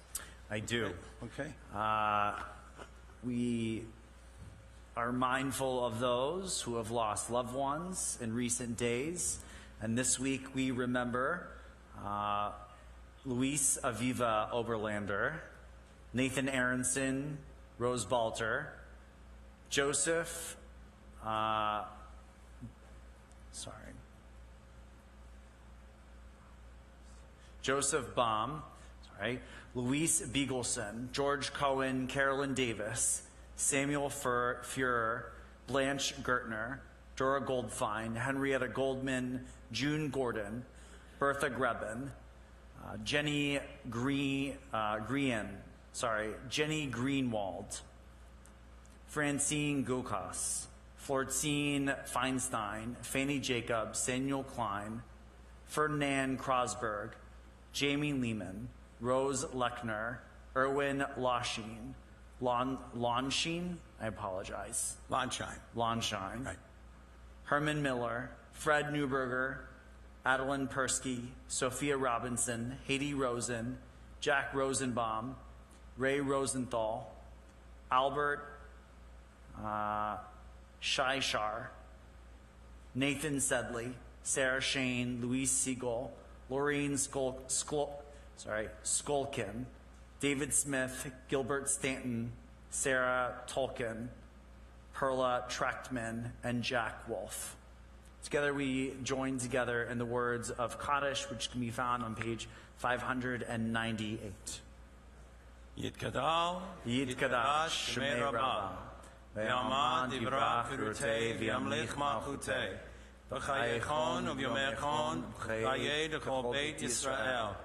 I do. Okay. We are mindful of those who have lost loved ones in recent days. And this week we remember Luis Aviva Oberlander, Nathan Aronson, Rose Balter, Joseph, Joseph Baum, Luis Beagleson, George Cohen, Carolyn Davis, Samuel Fuhrer, Blanche Gertner, Dora Goldfein, Henrietta Goldman, June Gordon, Bertha Greben, Jenny Jenny Greenwald, Francine Gokas, Florcine Feinstein, Fanny Jacobs, Samuel Klein, Ferdinand Krosberg, Jamie Lehman, Rose Lechner, Erwin Loshine, Lonshine, I apologize. Lonshine. Right. Herman Miller, Fred Newberger, Adeline Persky, Sophia Robinson, Haiti Rosen, Jack Rosenbaum, Ray Rosenthal, Albert Shishar, Nathan Sedley, Sarah Shane, Louise Siegel, Laureen Skolkin, David Smith, Gilbert Stanton, Sarah Tolkien, Perla Trachtman, and Jack Wolf. Together we join together in the words of Kaddish, which can be found on page 598. Yitkadal, Yitkadash, Shemei Rabbah, Ve'amad Divrach Pirutei, Ve'amlich Malchutei, V'chayechon U'vyomechon, V'chayei D'chol Beit Yisrael,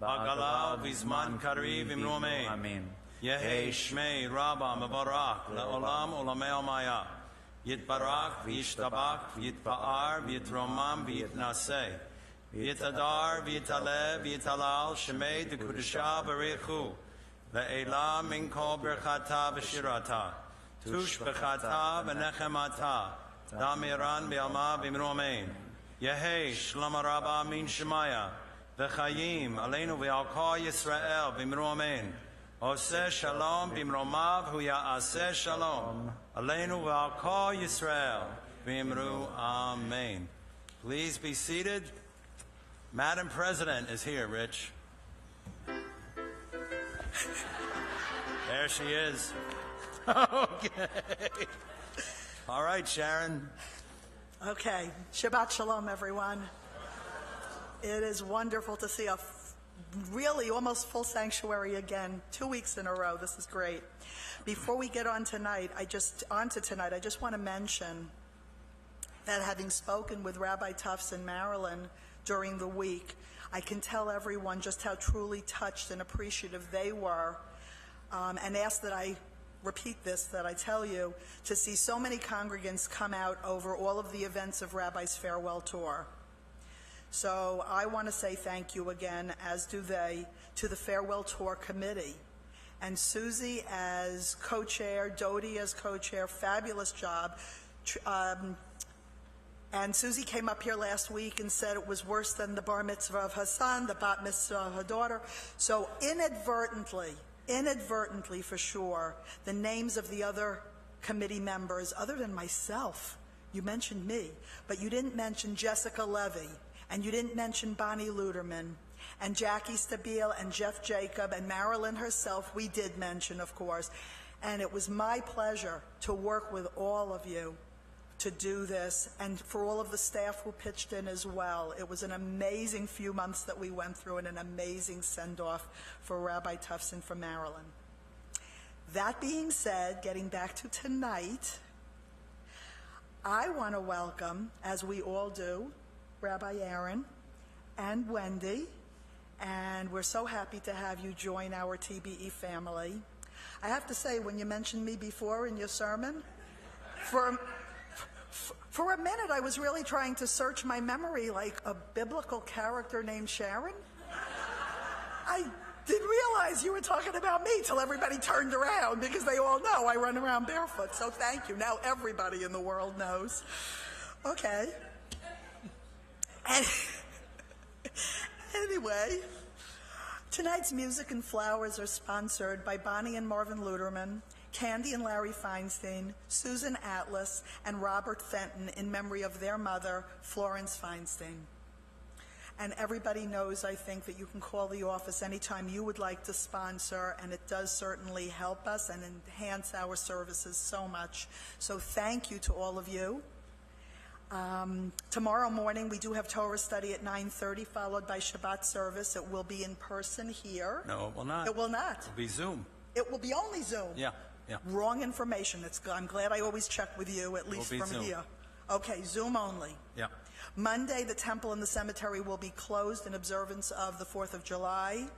Ba'gala V'zman Kariv Imromein, Amen. Yehi Shmei Rabbah Mevarach, Le'olam Olamei Maya, Yitbarach V'yishtabach V'yitpa'ar V'yitromam V'yitnaseh, V'yitadar V'yitaleh V'yitalal Shemei D'Kudusha B'Rechu, Ve'ela Min Kol Berchata V'Shirata, Tush B'chata V'nechemata, Damiran B'yalma V'imromein, Yehi Shlama Rabbah Min Shemaya, V'chayim Aleinu V'yalkal Yisrael V'imromein, Oseh shalom bimromav hu ya'aseh shalom. Aleinu v'al kol Yisrael. V'imru amen. Please be seated. Madam President is here, Rich. There she is. Okay. All right, Sharon. Okay, Shabbat Shalom, everyone. It is wonderful to see a really almost full sanctuary again, 2 weeks in a row. This is great. Before we get on to tonight, I just want to mention that having spoken with Rabbi Tufts in Maryland during the week, I can tell everyone just how truly touched and appreciative they were, and ask that I repeat this, that I tell you, to see so many congregants come out over all of the events of Rabbi's farewell tour. So I want to say thank you again, as do they, to the farewell tour committee. And Susie as co-chair, Dodie as co-chair, fabulous job. And Susie came up here last week and said it was worse than the bar mitzvah of her son, the bat mitzvah of her daughter. So inadvertently for sure, the names of the other committee members, other than myself, you mentioned me, but you didn't mention Jessica Levy, and you didn't mention Bonnie Luderman, and Jackie Stabile, and Jeff Jacob, and Marilyn herself, we did mention, of course. And it was my pleasure to work with all of you to do this, and for all of the staff who pitched in as well. It was an amazing few months that we went through, and an amazing send-off for Rabbi Tufts and for Marilyn. That being said, getting back to tonight, I want to welcome, as we all do, Rabbi Aaron and Wendy, and we're so happy to have you join our TBE family. I have to say, when you mentioned me before in your sermon, for a minute, I was really trying to search my memory, like a biblical character named Sharon. I didn't realize you were talking about me till everybody turned around, because they all know I run around barefoot. So thank you. Now everybody in the world knows. Okay. Anyway, tonight's music and flowers are sponsored by Bonnie and Marvin Luderman, Candy and Larry Feinstein, Susan Atlas, and Robert Fenton in memory of their mother, Florence Feinstein. And everybody knows, I think, that you can call the office anytime you would like to sponsor, and it does certainly help us and enhance our services so much. So thank you to all of you. Tomorrow morning, we do have Torah study at 9:30, followed by Shabbat service. It will be in person here. No, it will not. It will not. It'll be Zoom. It will be only Zoom. Yeah. Wrong information. I'm glad I always check with you, at least from Zoom. here. Okay, Zoom only. Yeah. Monday, the temple and the cemetery will be closed in observance of the 4th of July.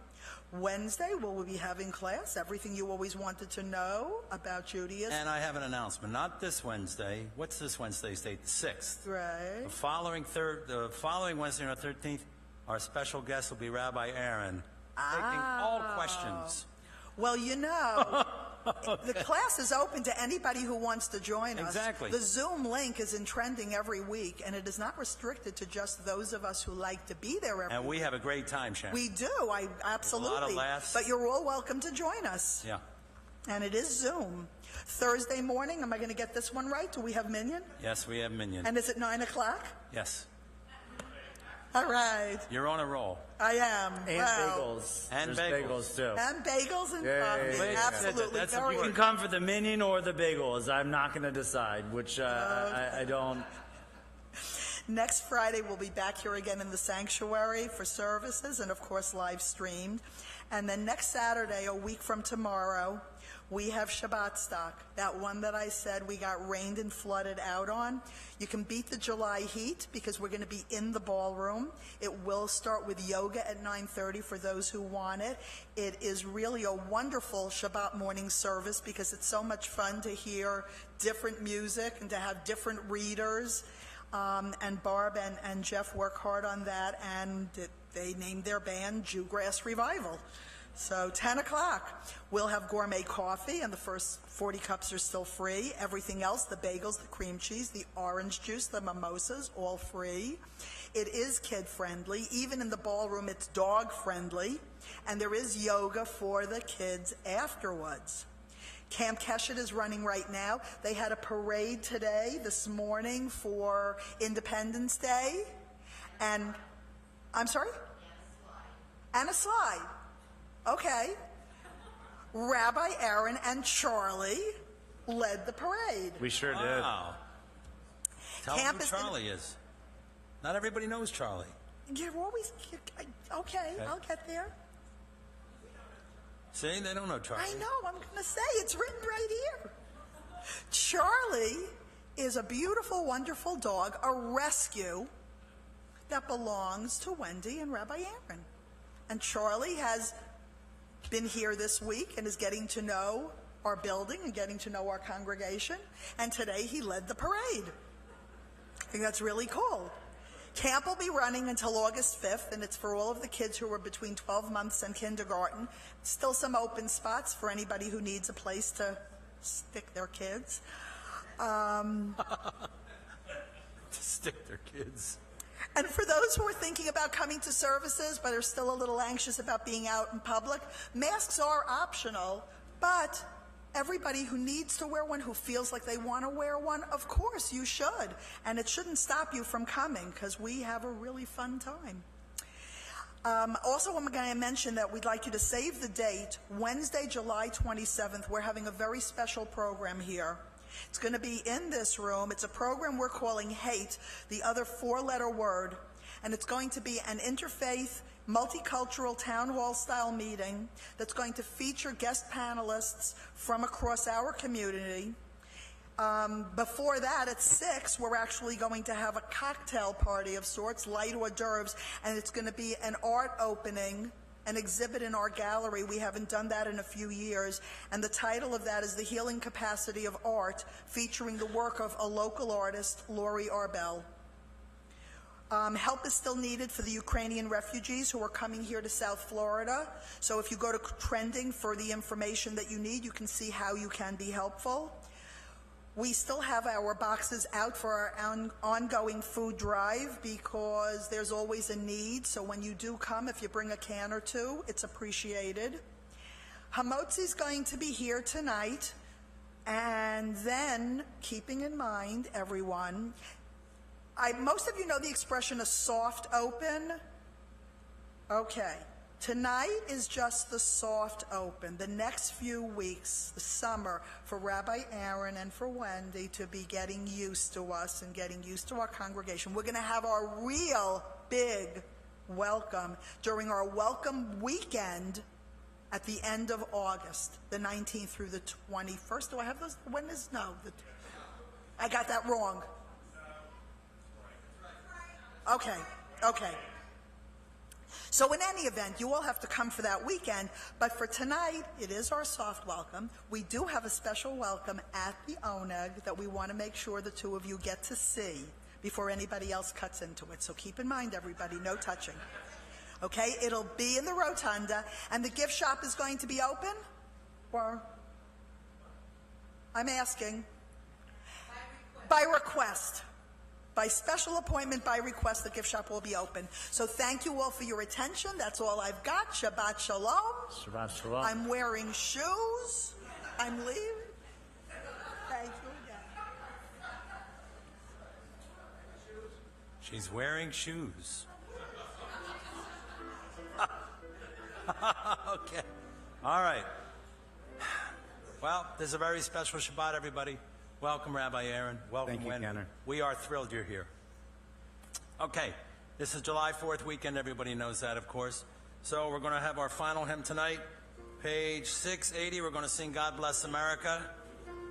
Wednesday, we'll be having class, everything you always wanted to know about Judaism. And I have an announcement. Not this Wednesday. What's this Wednesday's date? The 6th. Right. The following Wednesday, on the 13th, our special guest will be Rabbi Aaron, taking all questions. Well, you know, the class is open to anybody who wants to join us. Exactly. The Zoom link is in trending every week, and it is not restricted to just those of us who like to be there every week. And we have a great time, Sharon. We do, absolutely. A lot of laughs. But you're all welcome to join us. Yeah. And it is Zoom. Thursday morning, am I going to get this one right? Do we have Minyan? Yes, we have Minion. And is it 9 o'clock? Yes. All right. You're on a roll. I am. And Wow. bagels. And There's bagels. too. And bagels and Yay. coffee. Absolutely. That's Very You can good. come for the minion or the bagels. I'm not going to decide, which I don't. Next Friday, we'll be back here again in the sanctuary for services and, of course, live streamed. And then next Saturday, a week from tomorrow, we have Shabbat stock, that one that I said we got rained and flooded out on. You can beat the July heat because we're going to be in the ballroom. It will start with yoga at 9:30 for those who want it. It is really a wonderful Shabbat morning service because it's so much fun to hear different music and to have different readers. And Barb and Jeff work hard on that, and they named their band Jewgrass Revival. So 10 o'clock, we'll have gourmet coffee, and the first 40 cups are still free. Everything else, the bagels, the cream cheese, the orange juice, the mimosas, all free. It is kid-friendly. Even in the ballroom, it's dog-friendly. And there is yoga for the kids afterwards. Camp Keshet is running right now. They had a parade today, this morning, for Independence Day. And, I'm sorry? And a slide. Okay. Rabbi Aaron and Charlie led the parade. We sure did. Wow. Tell them Camp who is Charlie is. Not everybody knows Charlie. You're always, okay, I'll get there. See, they don't know Charlie. I know, I'm going to say, it's written right here. Charlie is a beautiful, wonderful dog, a rescue that belongs to Wendy and Rabbi Aaron. And Charlie has been here this week and is getting to know our building and getting to know our congregation. And today he led the parade. I think that's really cool. Camp will be running until August 5th, and it's for all of the kids who are between 12 months and kindergarten. Still some open spots for anybody who needs a place to stick their kids. To stick their kids. And for those who are thinking about coming to services but are still a little anxious about being out in public, masks are optional, but everybody who needs to wear one, who feels like they want to wear one, of course you should. And it shouldn't stop you from coming, because we have a really fun time. Also, I'm going to mention that we'd like you to save the date. Wednesday, July 27th, we're having a very special program here. It's going to be in this room. It's a program we're calling HATE, the other four-letter word. And it's going to be an interfaith, multicultural town hall style meeting that's going to feature guest panelists from across our community. Before that, at 6, we're actually going to have a cocktail party of sorts, light hors d'oeuvres, and it's going to be an art opening, an exhibit in our gallery. We haven't done that in a few years, and the title of that is The Healing Capacity of Art, featuring the work of a local artist, Lori Arbel. Help is still needed for the Ukrainian refugees who are coming here to South Florida. So if you go to Trending for the information that you need, you can see how you can be helpful. We still have our boxes out for our ongoing food drive because there's always a need. So when you do come, if you bring a can or two, it's appreciated. Hamotzi's going to be here tonight. And then, keeping in mind, everyone, most of you know the expression a soft open. Okay. Tonight is just the soft open. The next few weeks, the summer, for Rabbi Aaron and for Wendy to be getting used to us and getting used to our congregation. We're going to have our real big welcome during our welcome weekend at the end of August, the 19th through the 21st. Do I have those? When is? No. I got that wrong. Okay. So in any event, you all have to come for that weekend, but for tonight, it is our soft welcome. We do have a special welcome at the Oneg that we want to make sure the two of you get to see before anybody else cuts into it. So keep in mind, everybody, no touching. Okay, it'll be in the rotunda, and the gift shop is going to be open? Or? I'm asking. By request. By special appointment, by request, the gift shop will be open. So thank you all for your attention. That's all I've got. Shabbat Shalom. Shabbat Shalom. I'm wearing shoes. I'm leaving. Thank you again. She's wearing shoes. Okay. All right. Well, this is a very special Shabbat, everybody. Welcome, Rabbi Aaron. Welcome, Thank you, Wendy. Cantor. We are thrilled you're here. Okay, this is July 4th weekend. Everybody knows that, of course. So we're going to have our final hymn tonight. Page 680, we're going to sing God Bless America.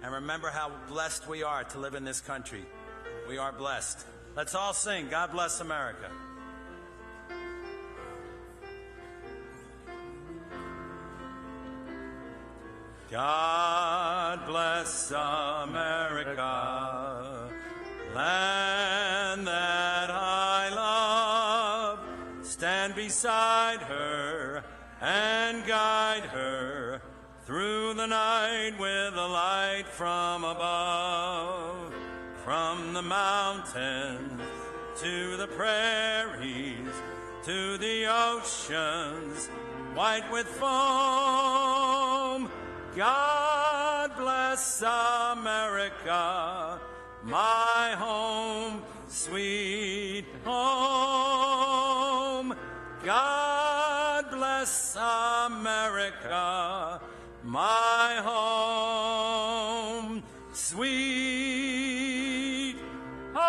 And remember how blessed we are to live in this country. We are blessed. Let's all sing God Bless America. God bless America, land that I love. Stand beside her and guide guide her through the night with a light from above, from the mountains to the prairies, to the oceans white with foam. God bless America, my home, sweet home. God bless America, my home, sweet home.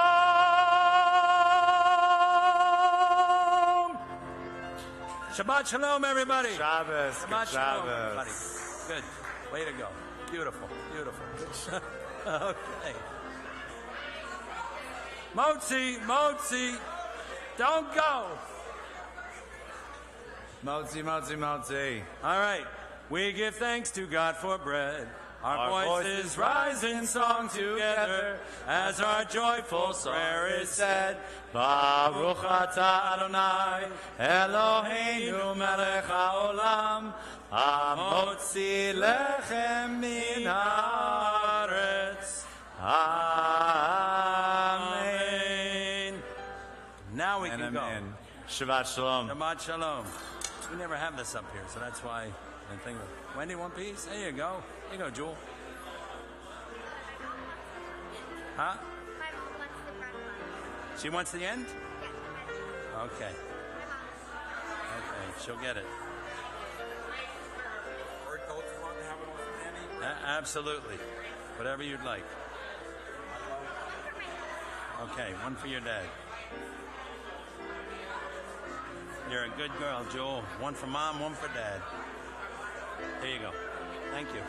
Shabbat Shalom, everybody. Shabbos. Shabbat Good Shalom, Shabbos. everybody. Good. Way to go. Beautiful. Beautiful. Okay. Motzi, don't go. Motzi. All right. We give thanks to God for bread. Our voices rise in song together as our joyful prayer is said. Baruch atah Adonai, Eloheinu melech haolam, hamotzi lechem min haaretz. Amen. Now we can go. Shabbat Shalom. Shabbat Shalom. We never have this up here, so that's why I think of Wendy, one piece? There you go. Here you go, Jewel. Huh? She wants the end? Okay. Okay, she'll get it. Or adults want to have it with Manny. Absolutely. Whatever you'd like. Okay, one for your dad. You're a good girl, Jewel. One for mom, one for dad. There you go. Thank you.